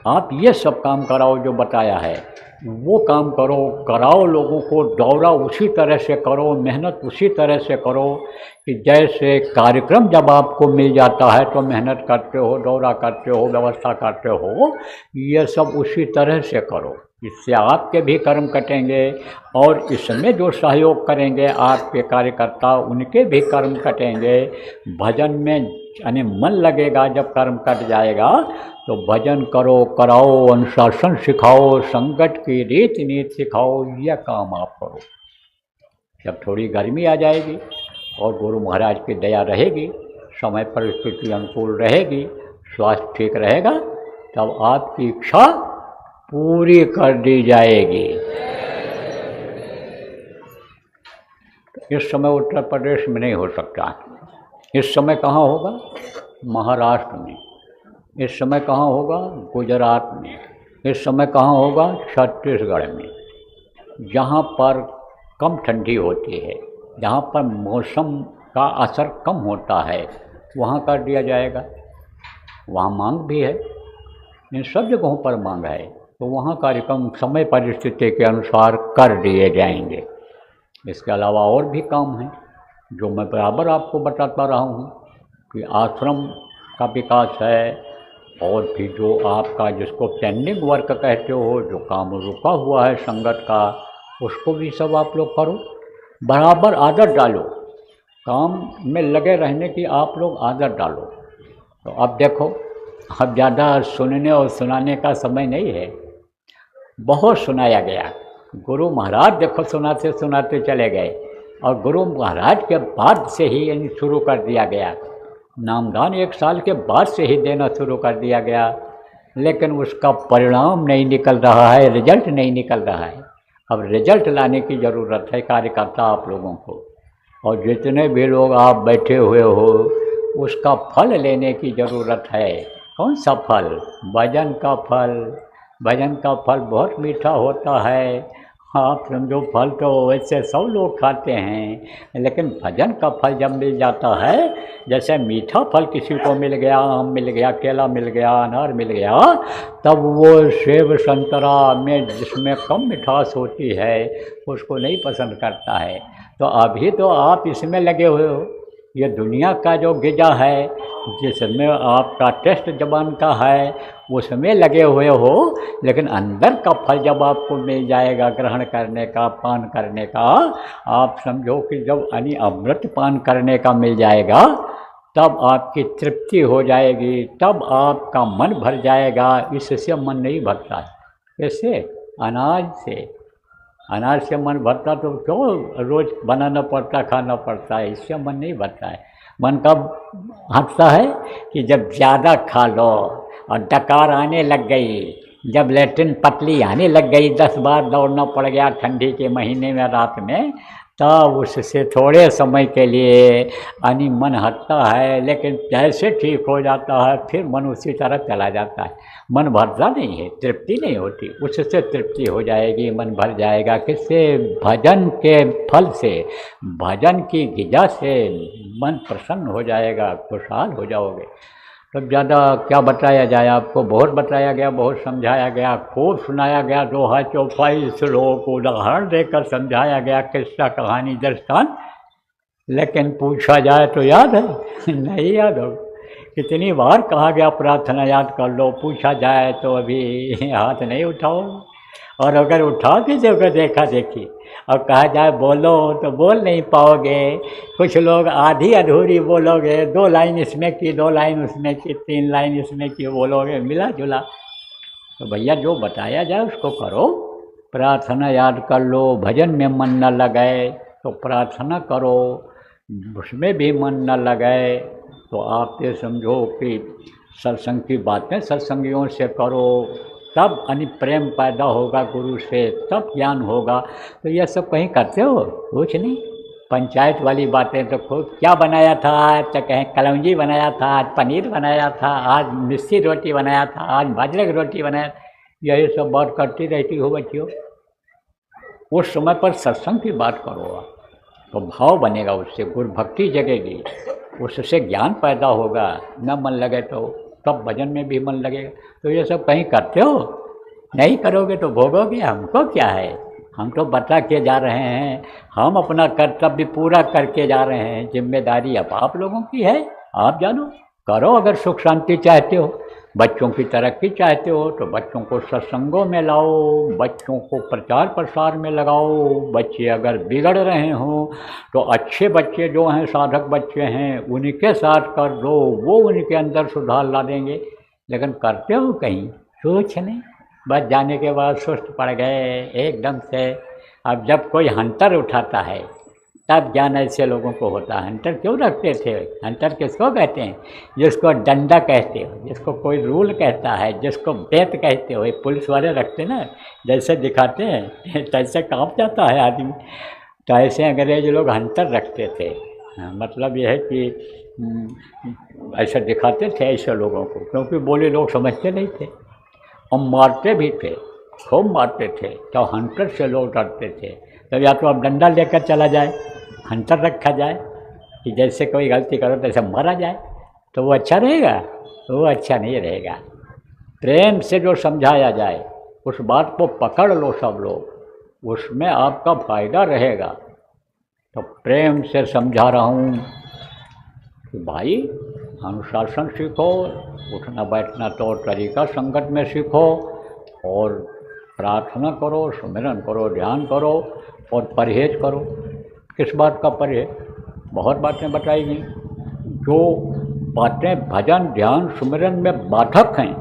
A: आप ये सब काम कराओ जो बताया है, वो काम करो, कराओ लोगों को, दौरा उसी तरह से करो, मेहनत उसी तरह से करो कि जैसे कार्यक्रम जब आपको मिल जाता है तो मेहनत करते हो, दौरा करते हो, व्यवस्था करते हो, ये सब उसी तरह से करो। इससे आपके भी कर्म कटेंगे, और इसमें जो सहयोग करेंगे आपके कार्यकर्ता, उनके भी कर्म कटेंगे। भजन में यानी मन लगेगा, जब कर्म कट जाएगा तो भजन करो, कराओ, अनुशासन सिखाओ, संगत की रीत नीति सिखाओ, यह काम आप करो। जब थोड़ी गर्मी आ जाएगी और गुरु महाराज की दया रहेगी, समय परिस्थिति अनुकूल रहेगी, स्वास्थ्य ठीक रहेगा, तब आपकी इच्छा पूरी कर दी जाएगी। इस समय उत्तर प्रदेश में नहीं हो सकता, इस समय कहाँ होगा? महाराष्ट्र में। इस समय कहाँ होगा? गुजरात में। इस समय कहाँ होगा? छत्तीसगढ़ में। जहाँ पर कम ठंडी होती है, जहाँ पर मौसम का असर कम होता है, वहाँ कर दिया जाएगा। वहाँ मांग भी है, इन सब जगहों पर मांग है, तो वहाँ कार्यक्रम समय परिस्थिति के अनुसार कर दिए जाएंगे। इसके अलावा और भी काम हैं जो मैं बराबर आपको बताता रहा हूँ कि आश्रम का विकास है, और भी जो आपका जिसको पेंडिंग वर्क कहते हो, जो काम रुका हुआ है संगत का, उसको भी सब आप लोग करो, बराबर आदत डालो, काम में लगे रहने की आप लोग आदत डालो। तो अब देखो, अब ज़्यादा सुनने और सुनाने का समय नहीं है, बहुत सुनाया गया। गुरु महाराज देखो सुनाते सुनाते चले गए, और गुरु महाराज के बाद से ही शुरू कर दिया गया, नामदान 1 साल के बाद से ही देना शुरू कर दिया गया, लेकिन उसका परिणाम नहीं निकल रहा है, रिजल्ट नहीं निकल रहा है। अब रिजल्ट लाने की ज़रूरत है कार्यकर्ता आप लोगों को, और जितने भी लोग आप बैठे हुए हो, उसका फल लेने की ज़रूरत है। कौन सा फल? भजन का फल। भजन का फल बहुत मीठा होता है। आप समझो, फल तो वैसे सब लोग खाते हैं, लेकिन भजन का फल जब मिल जाता है, जैसे मीठा फल किसी को मिल गया, आम मिल गया, केला मिल गया, अनार मिल गया, तब वो सेब संतरा में जिसमें कम मिठास होती है उसको नहीं पसंद करता है। तो अभी तो आप इसमें लगे हुए हो, ये दुनिया का जो ग़िज़ा है, जिसमें आपका टेस्ट ज़बान का है, उसमें लगे हुए हो, लेकिन अंदर का फल जब आपको मिल जाएगा ग्रहण करने का, पान करने का, आप समझो कि जब अमृत पान करने का मिल जाएगा, तब आपकी तृप्ति हो जाएगी, तब आपका मन भर जाएगा। इससे मन नहीं भरता है। कैसे? अनाज से। अनाज से मन भरता तो क्यों रोज़ बनाना पड़ता, खाना पड़ता है? इससे मन नहीं भरता है। मन कब हटता है? कि जब ज़्यादा खा लो और डकार आने लग गई, जब लैट्रिन पतली आने लग गई, 10 बार दौड़ना पड़ गया ठंडी के महीने में रात में, तब उससे थोड़े समय के लिए मन हटता है, लेकिन जैसे ठीक हो जाता है फिर मन उसी तरह चला जाता है। मन भरता नहीं है, तृप्ति नहीं होती, उससे तृप्ति हो जाएगी, मन भर जाएगा। किससे? भजन के फल से, भजन की ग़िज़ा से मन प्रसन्न हो जाएगा, खुशहाल हो जाओगे। तो ज़्यादा क्या बताया जाए आपको? बहुत बताया गया, बहुत समझाया गया, खूब सुनाया गया, दोहा चौपाई श्लोक उदाहरण देकर समझाया गया, किस्सा कहानी दृष्टांत, लेकिन पूछा जाए तो याद है? नहीं याद हो। कितनी बार कहा गया प्रार्थना याद कर लो, पूछा जाए तो अभी हाथ नहीं उठाओ, और अगर उठा भी दोगे देखा देखी और कहा जाए बोलो तो बोल नहीं पाओगे। कुछ लोग आधी अधूरी बोलोगे, 2 लाइन इसमें की, 2 लाइन उसमें की, 3 लाइन इसमें की बोलोगे, मिला जुला। तो भैया जो बताया जाए उसको करो, प्रार्थना याद कर लो, भजन में मन न लगे तो प्रार्थना करो, उसमें भी मन न लगे तो आप ये समझो कि सत्संग की बातें सत्संगियों से करो, तब प्रेम पैदा होगा गुरु से, तब ज्ञान होगा। तो यह सब कहीं करते हो? कुछ नहीं। पंचायत वाली बातें तो खूब, क्या बनाया था आज? तो कहें कलौंजी बनाया था, आज पनीर बनाया था, आज मिस्सी रोटी बनाया था, आज बाजरे की रोटी बनाया। यही सब बात करती रहती हो बच्चियों। उस समय पर सत्संग की बात करो आप, तो भाव बनेगा, उससे गुरु भक्ति जगेगी, उससे ज्ञान पैदा होगा। न मन लगे तो तब भजन में भी मन लगेगा। तो ये सब कहीं करते हो? नहीं करोगे तो भोगोगे। हमको क्या है, हम तो बता के जा रहे हैं, हम अपना कर्तव्य पूरा करके जा रहे हैं। जिम्मेदारी अब आप लोगों की है, आप जानो, करो। अगर सुख शांति चाहते हो, बच्चों की तरक्की चाहते हो, तो बच्चों को सत्संगों में लाओ, बच्चों को प्रचार प्रसार में लगाओ। बच्चे अगर बिगड़ रहे हों तो अच्छे बच्चे जो हैं, साधक बच्चे हैं, उनके साथ कर दो, वो उनके अंदर सुधार ला देंगे। लेकिन करते हो कहीं? कुछ नहीं। बस जाने के बाद सुस्त पड़ गए एकदम से। अब जब कोई हंटर उठाता है तब ज्ञान ऐसे लोगों को होता है। हंटर क्यों रखते थे? हंटर किसको कहते हैं? जिसको डंडा कहते हो, जिसको कोई रूल कहता है, जिसको बेत कहते हो। पुलिस वाले रखते ना, जैसे दिखाते हैं तैसे कांप जाता है आदमी। तो ऐसे अंग्रेज लोग हंटर रखते थे। मतलब यह है कि ऐसा दिखाते थे ऐसे लोगों को, क्योंकि बोले लोग समझते नहीं थे और मारते भी थे, खूब मारते थे। तो हंटर से लोग डरते थे। तो या तो अब डंडा लेकर चला जाए, हंटर रखा जाए कि जैसे कोई गलती करो तो ऐसे मारा जाए, तो वो अच्छा रहेगा? वो अच्छा नहीं रहेगा। प्रेम से जो समझाया जाए, उस बात को पकड़ लो सब लोग, उसमें आपका फ़ायदा रहेगा। तो प्रेम से समझा रहा हूँ कि भाई अनुशासन सीखो, उठना बैठना तौर तरीका संगत में सीखो, और प्रार्थना करो, सुमिरन करो, ध्यान करो, और परहेज करो। किस बात का परहेज? बहुत बातें बताई गई। जो बातें भजन ध्यान सुमिरन में बाधक हैं,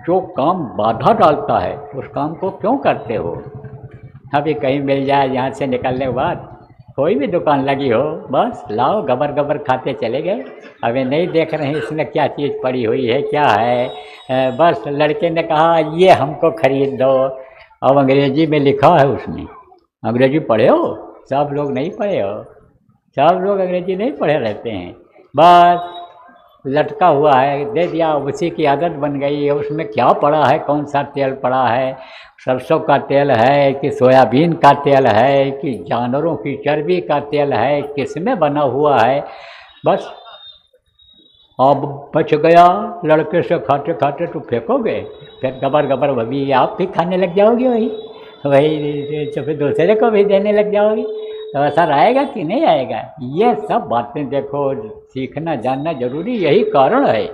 A: जो काम बाधा डालता है, उस काम को क्यों करते हो? अभी कहीं मिल जाए यहाँ से निकलने के बाद, कोई भी दुकान लगी हो, बस लाओ, गबर गबर खाते चले गए। अभी नहीं देख रहे हैं इसमें क्या चीज़ पड़ी हुई है, क्या है। बस लड़के ने कहा ये हमको खरीद दो। अब अंग्रेजी में लिखा है उसमें। अंग्रेजी पढ़े हो? सब लोग नहीं पढ़े हो, सब लोग अंग्रेजी नहीं पढ़े रहते हैं। बस लटका हुआ है, दे दिया, उसी की आदत बन गई है। उसमें क्या पड़ा है, कौन सा तेल पड़ा है, सरसों का तेल है कि सोयाबीन का तेल है कि जानवरों की चर्बी का तेल है, किसमें बना हुआ है। बस अब बच गया। लड़के से खाते खाते तो फेंकोगे, फिर गबर गबर भाभी आप भी खाने लग जाओगे, वही तो फिर दूसरे को भी देने लग जाओगे। तो असर आएगा कि नहीं आएगा? ये सब बातें देखो, सीखना जानना जरूरी, यही कारण है।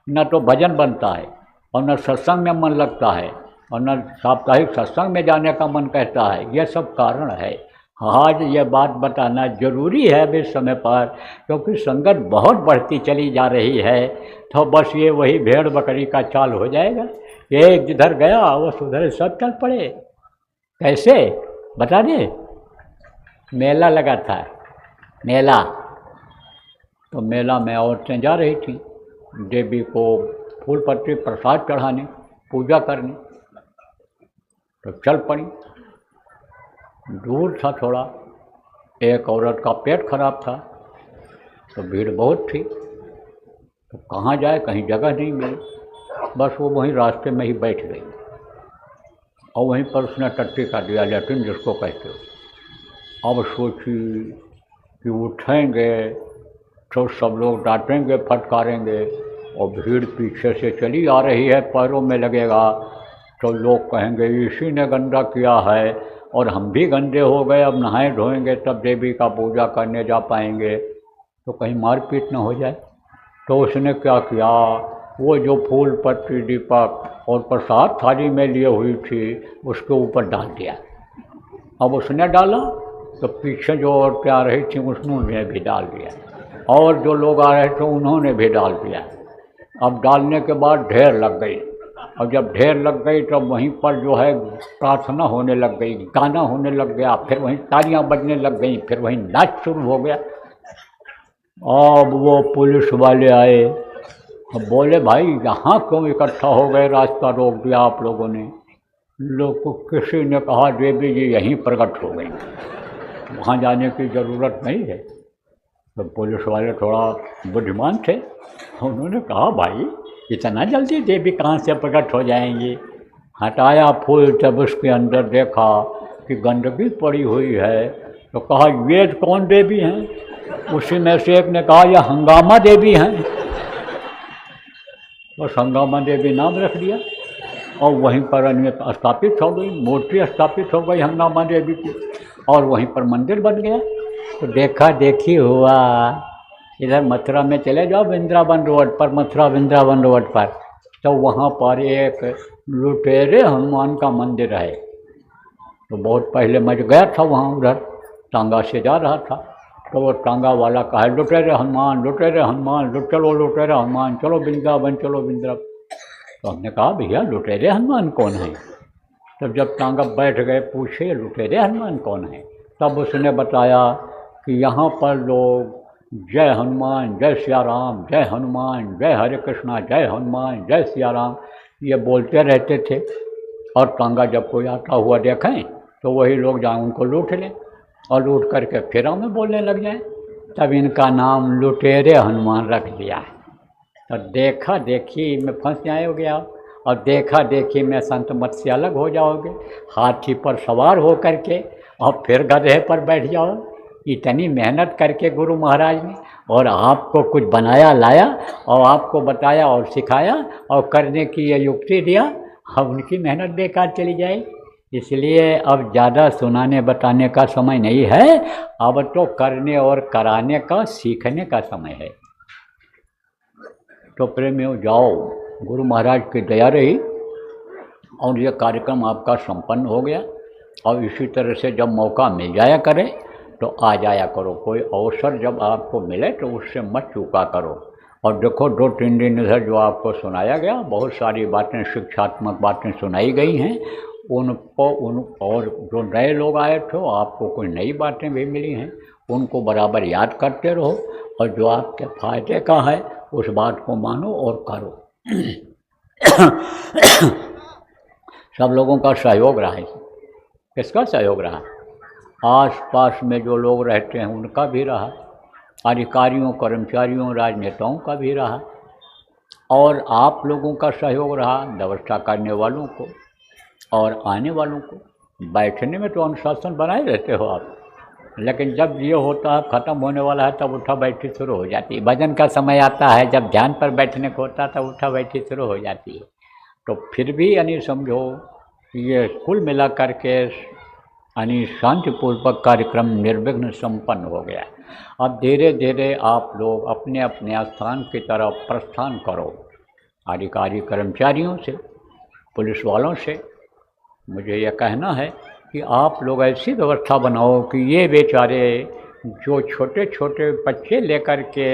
A: न तो भजन बनता है, और न सत्संग में मन लगता है, और न साप्ताहिक सत्संग में जाने का मन कहता है। ये सब कारण है। आज ये बात बताना जरूरी है अभी समय पर, क्योंकि संगत बहुत बढ़ती चली जा रही है। तो बस ये वही भेड़ बकरी का चाल हो जाएगा। एक जिधर गया वो उधर सब चल पड़े। कैसे बता दे? मेला लगा था, मेला, तो मेला में औरतें जा रही थी देवी को फूल पत्ती प्रसाद चढ़ाने, पूजा करने। तो चल पड़ी। दूर था थोड़ा, एक औरत का पेट खराब था, तो भीड़ बहुत थी। तो कहाँ जाए, कहीं जगह नहीं मिली। बस वो वहीं रास्ते में ही बैठ गई, और वहीं पर उसने टट्टी का दिया, लैट्रिन जिसको कहते हो। अब सोची कि उठेंगे तो सब लोग डांटेंगे, फटकारेंगे, और भीड़ पीछे से चली आ रही है, पैरों में लगेगा तो लोग कहेंगे इसी ने गंदा किया है, और हम भी गंदे हो गए, अब नहाए धोएंगे तब देवी का पूजा करने जा पाएंगे, तो कहीं मारपीट न हो जाए। तो उसने क्या किया, वो जो फूल पत्ती दीपक और प्रसाद थाली में लिए हुई थी उसके ऊपर डाल दिया। अब उसने डाला तो पीछे जो औरतें आ रही थी उन्होंने भी डाल दिया, और जो लोग आ रहे थे उन्होंने भी डाल दिया। अब डालने के बाद ढेर लग गई, और जब ढेर लग गई तब वहीं पर जो है प्रार्थना होने लग गई, गाना होने लग गया, फिर वहीं तालियां बजने लग गई, फिर वहीं नाच शुरू हो गया। अब वो पुलिस वाले आए, अब बोले भाई यहाँ क्यों इकट्ठा हो गए, रास्ता रोक दिया आप लोगों ने। लोग को किसी ने कहा देवी जी यहीं प्रकट हो गई, वहाँ जाने की ज़रूरत नहीं है। तो पुलिस वाले थोड़ा बुद्धिमान थे, उन्होंने कहा भाई इतना जल्दी देवी कहाँ से प्रकट हो जाएंगी। हटाया फूल, जब उसके अंदर देखा कि गंदगी पड़ी हुई है तो कहा ये कौन देवी हैं। उसी में से एक ने कहा यह हंगामा देवी हैं, बस हंगामा देवी नाम रख दिया और वहीं पर स्थापित हो गई, मूर्ति स्थापित हो गई हंगामा देवी की, और वहीं पर मंदिर बन गया। तो देखा देखी हुआ। इधर मथुरा में चले जाओ वृंदावन रोड पर, मथुरा वृंदावन रोड पर, तो वहाँ पर एक लुटेरे हनुमान का मंदिर है। तो बहुत पहले मैं गया था वहाँ, उधर टांगा से जा रहा था, तो वो टांगा वाला कहा लुटेरे हनुमान, लुटेरे हनुमान, चलो लुटेरे हनुमान, चलो वृंदावन, चलो वृंदावन। तो हमने कहा भैया लुटेरे हनुमान कौन है। तब जब टांगा बैठ गए, पूछे लुटेरे हनुमान कौन है, तब उसने बताया कि यहाँ पर लोग जय हनुमान, जय सिया राम, जय हनुमान, जय हरे कृष्णा, जय हनुमान, जय सिया राम ये बोलते रहते थे। और टांगा जब कोई आता हुआ देखें तो वही लोग जाएँ उनको लूट लें और लूट करके फिर हमें बोलने लग जाएं। तब इनका नाम लुटेरे हनुमान रख दिया है। तो देखा देखी में फंस जाओगे आप, और देखा देखी में संत मत से अलग हो जाओगे। हाथी पर सवार हो करके और फिर गधे पर बैठ जाओ। इतनी मेहनत करके गुरु महाराज ने और आपको कुछ बनाया लाया और आपको बताया और सिखाया और करने की ये युक्ति दिया, अब उनकी मेहनत बेकार चली जाए। इसलिए अब ज़्यादा सुनाने बताने का समय नहीं है, अब तो करने और कराने का, सीखने का समय है। तो प्रेमियों जाओ, गुरु महाराज की दया रही और ये कार्यक्रम आपका संपन्न हो गया। और इसी तरह से जब मौका मिल जाया करे तो आ जाया करो। कोई अवसर जब आपको मिले तो उससे मत चूका करो। और देखो 2-3 दिन इधर जो आपको सुनाया गया, बहुत सारी बातें, शिक्षात्मक बातें सुनाई गई हैं। उनको और जो नए लोग आए थे आपको कोई नई बातें भी मिली हैं, उनको बराबर याद करते रहो और जो आपके फायदे का है उस बात को मानो और करो। सब लोगों का सहयोग रहा है। किसका सहयोग रहा? आस पास में जो लोग रहते हैं उनका भी रहा, अधिकारियों, कर्मचारियों, राजनेताओं का भी रहा, और आप लोगों का सहयोग रहा, व्यवस्था करने वालों को और आने वालों को। बैठने में तो अनुशासन बनाए रहते हो आप, लेकिन जब ये होता है ख़त्म होने वाला है तब उठा बैठी शुरू हो जाती है। भजन का समय आता है, जब ध्यान पर बैठने को होता है तब उठा बैठी शुरू हो जाती है। तो फिर भी यानी समझो ये कुल मिला करके यानी शांतिपूर्वक कार्यक्रम निर्विघ्न संपन्न हो गया। अब धीरे धीरे आप लोग अपने अपने स्थान की तरफ प्रस्थान करो। अधिकारी कर्मचारियों से, पुलिस वालों से मुझे यह कहना है कि आप लोग ऐसी व्यवस्था बनाओ कि ये बेचारे जो छोटे छोटे बच्चे लेकर के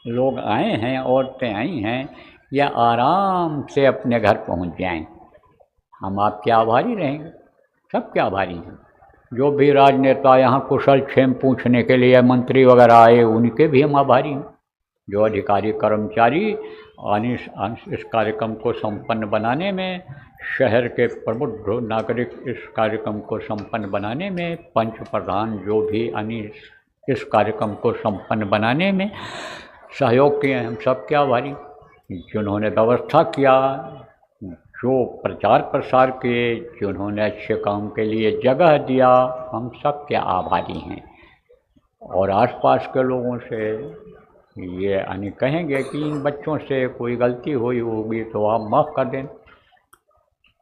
A: लोग आए हैं, औरतें आई हैं, या आराम से अपने घर पहुंच जाएं। हम आपके आभारी रहेंगे, सबके आभारी हैं। जो भी राजनेता यहाँ कुशल क्षेम पूछने के लिए मंत्री वगैरह आए उनके भी हम आभारी हैं। जो अधिकारी कर्मचारी इस कार्यक्रम को संपन्न बनाने में, शहर के प्रबुद्ध नागरिक इस कार्यक्रम को संपन्न बनाने में, पंच प्रधान जो भी इस कार्यक्रम को संपन्न बनाने में सहयोग किए, हम सबके आभारी। जिन्होंने व्यवस्था किया, जो प्रचार प्रसार किए, जिन्होंने अच्छे काम के लिए जगह दिया, हम सब के आभारी हैं। और आसपास के लोगों से ये कहेंगे कि इन बच्चों से कोई गलती हुई होगी तो आप माफ़ कर दें।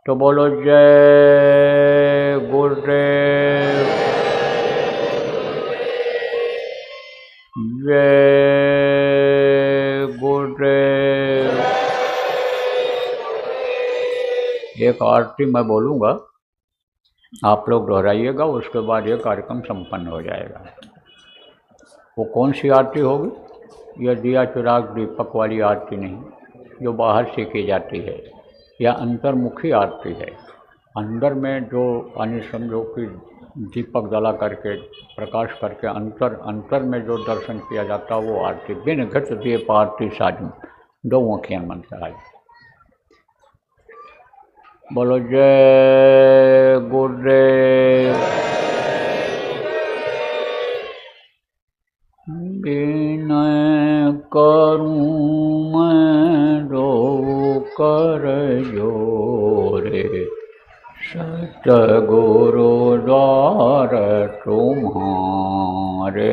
A: तो बोलो जय गुरुदेव, जय गुरुदेव। एक आरती मैं बोलूँगा, आप लोग दोहराइएगा, उसके बाद ये कार्यक्रम संपन्न हो जाएगा। वो कौन सी आरती होगी? यह दिया चिराग दीपक वाली आरती नहीं, जो बाहर से की जाती है। यह अंतर्मुखी आरती है। अंदर में जो यानी समझो कि दीपक जला करके प्रकाश करके अंतर में जो दर्शन किया जाता है वो आरती। बिन घट दीप आरती साजू दो आँखें मंत्र है। बोलो जय गुरुदेव। विनय करूं मैं दो कर जोरे, सतगुरु द्वार तुम्हारे।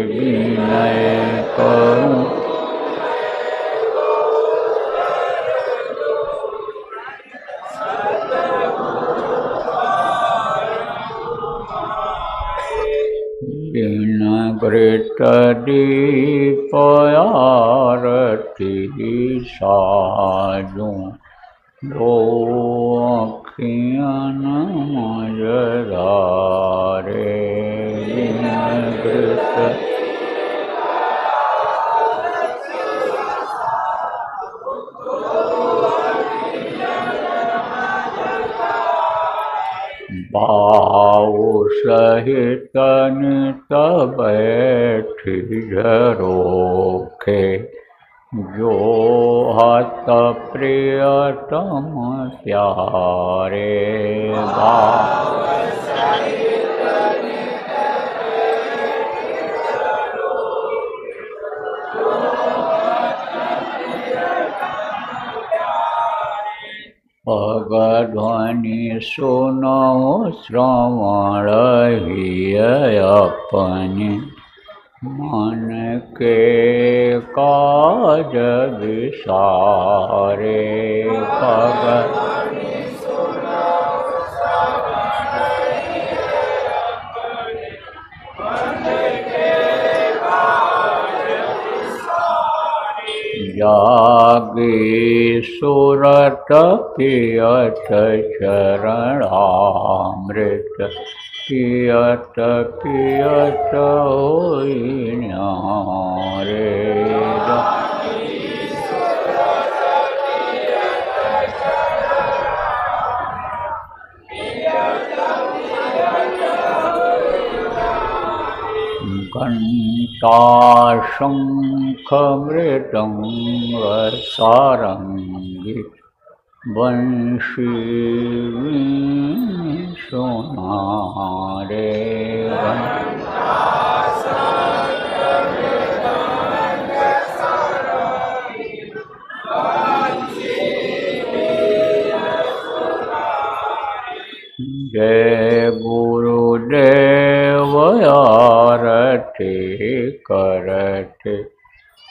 A: विनय करूं घृत दीप आरती साजूं दो अखियाँ मजदारे। घृत बाऊ सहित नित बैठी झरोखे, जो हत प्रियतम प्यारे। पग ध्वनि सुनो श्रवण हिय अपने, मन के काज विसारे। पग जागी सुरत पियत चरणामृत, पियत पियत होई न्यारे। घंटा शंख मृदंग सारंगी, बंशी वीण सुनारे। जय गुरुदेव आरती करते,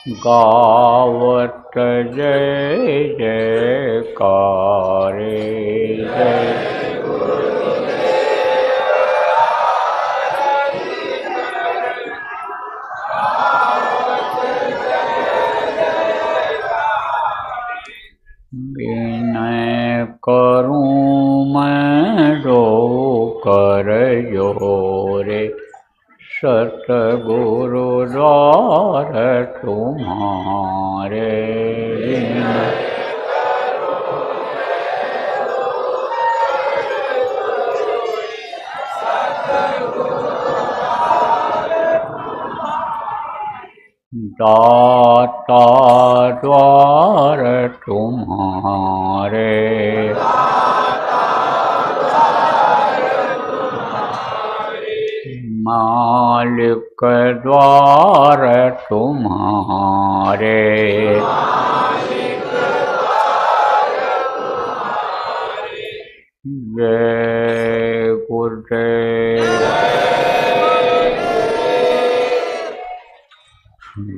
A: गावत जय जयकारे। जय विनय करूं मैं दो कर जोरे, सतगुरु द्वार तुम्हारे। दाता द्वार तुम्हारे, मालिक द्वार तुम्हारे। जय गुरुदेव।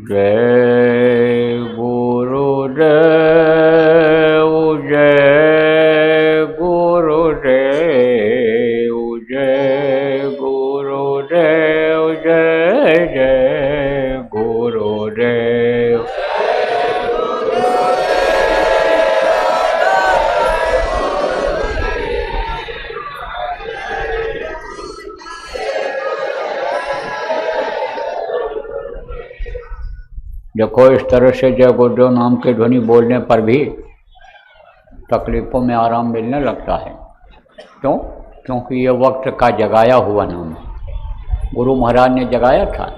A: जय गुरुदेव। जय गुरुदेव। जय गुरुदेव। जय जय गुरुदेव। देखो इस तरह से जय गुरुदेव नाम के ध्वनि बोलने पर भी तकलीफ़ों में आराम मिलने लगता है। क्यों? क्योंकि ये वक्त का जगाया हुआ नाम है। गुरु महाराज ने जगाया था।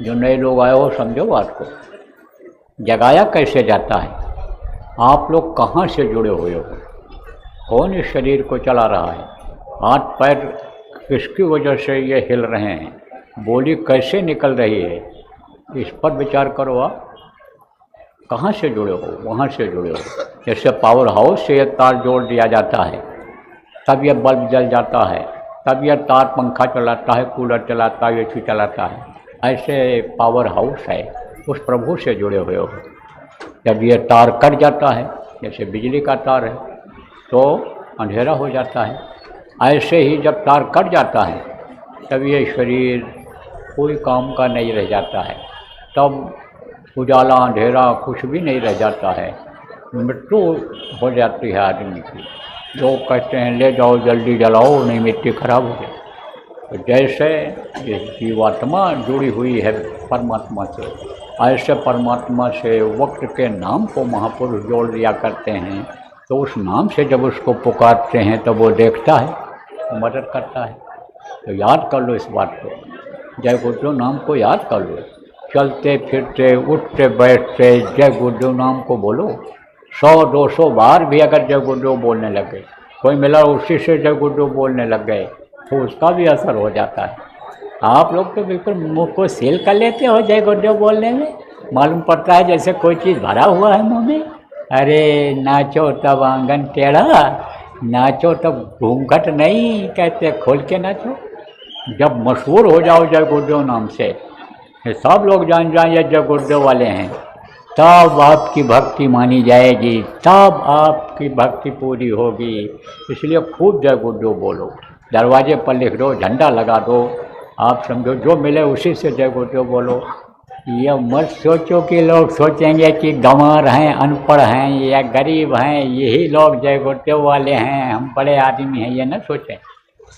A: जो नए लोग आए हो समझो बात को। जगाया कैसे जाता है? आप लोग कहाँ से जुड़े हुए हो? कौन इस शरीर को चला रहा है? हाथ पैर किसकी वजह से ये हिल रहे हैं? बोली कैसे निकल रही है? इस पर विचार करो। आप कहाँ से जुड़े हो? वहाँ से जुड़े हो। जैसे पावर हाउस से ये तार जोड़ दिया जाता है, तब यह बल्ब जल जाता है, तब यह तार पंखा चलाता है, कूलर चलाता है, एसी चलाता है। ऐसे पावर हाउस है, उस प्रभु से जुड़े हुए हो। जब ये तार कट जाता है, जैसे बिजली का तार है, तो अंधेरा हो जाता है। ऐसे ही जब तार कट जाता है, तब ये शरीर कोई काम का नहीं रह जाता है। तब उजाला अंधेरा कुछ भी नहीं रह जाता है। मृत्यु हो जाती है आदमी की। लोग कहते हैं ले जाओ जल्दी जलाओ, नहीं मिट्टी खराब हो जाए। तो जैसे ये जीवात्मा जुड़ी हुई है परमात्मा से, ऐसे परमात्मा से वक्त के नाम को महापुरुष जोड़ दिया करते हैं। तो उस नाम से जब उसको पुकारते हैं तो वो देखता है, मदद करता है। तो याद कर लो इस बात को। जय गुरुदेव नाम को याद कर लो। चलते फिरते उठते बैठते जय गुरुदेव नाम को बोलो। 100-200 बार भी अगर जय गुरुदेव बोलने लगे, कोई मिला उसी से जय गुरुदेव बोलने लग गए, तो उसका भी असर हो जाता है। आप लोग तो बिल्कुल मुँह को सील कर लेते हो जय गुरुदेव बोलने में। मालूम पड़ता है जैसे कोई चीज़ भरा हुआ है मुँह में। अरे नाचो तब आंगन टेढ़ा, नाचो तब घूंघट नहीं, कहते खोल के नाचो। जब मशहूर हो जाओ जय गुरुदेव नाम से, सब लोग जान जाएं ये जय गुरुदेव वाले हैं, तब आपकी भक्ति मानी जाएगी, तब आपकी भक्ति पूरी होगी। इसलिए खूब जय गुरुदेव बोलो। दरवाजे पर लिख दो, झंडा लगा दो। आप समझो जो मिले उसी से जय गुरुदेव बोलो। यह मत सोचो कि लोग सोचेंगे कि गंवार हैं, अनपढ़ हैं या गरीब हैं, यही लोग जय गुरुदेव वाले हैं, हम बड़े आदमी हैं, ये न सोचें।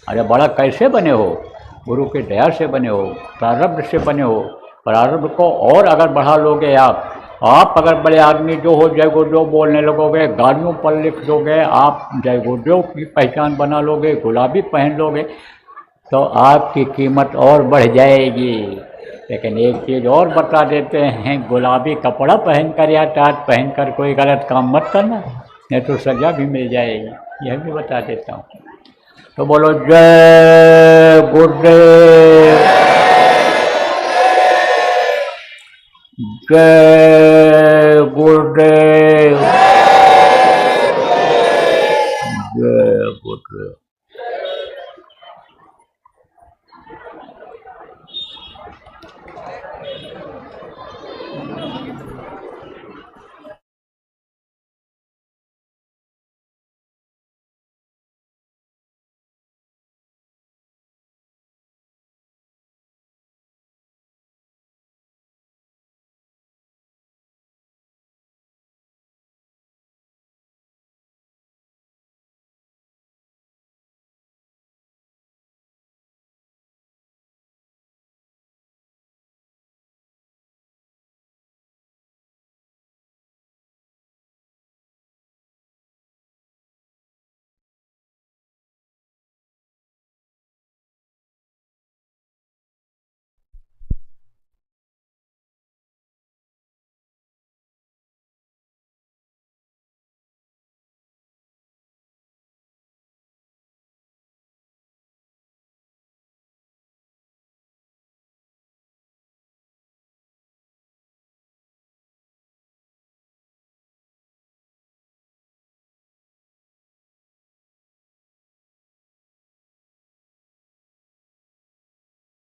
A: अरे बड़ा कैसे बने हो? गुरु की दया से बने हो, प्रारब्ध से बने हो। प्रारब्ध को और अगर बढ़ा लोगे आप अगर बड़े आदमी जो हो जय गुरुदेव बोलने लगोगे, गाड़ियों पर लिख दोगे, आप जय गुरुदेव की पहचान बना लोगे, गुलाबी पहन लोगे, तो आपकी कीमत और बढ़ जाएगी। लेकिन एक चीज़ और बता देते हैं, गुलाबी कपड़ा पहनकर या टाट पहनकर कोई गलत काम मत करना, नहीं तो सजा भी मिल जाएगी। यह भी बता देता हूँ। तो बोलो जय गुरुदेव, जय गुरुदेव।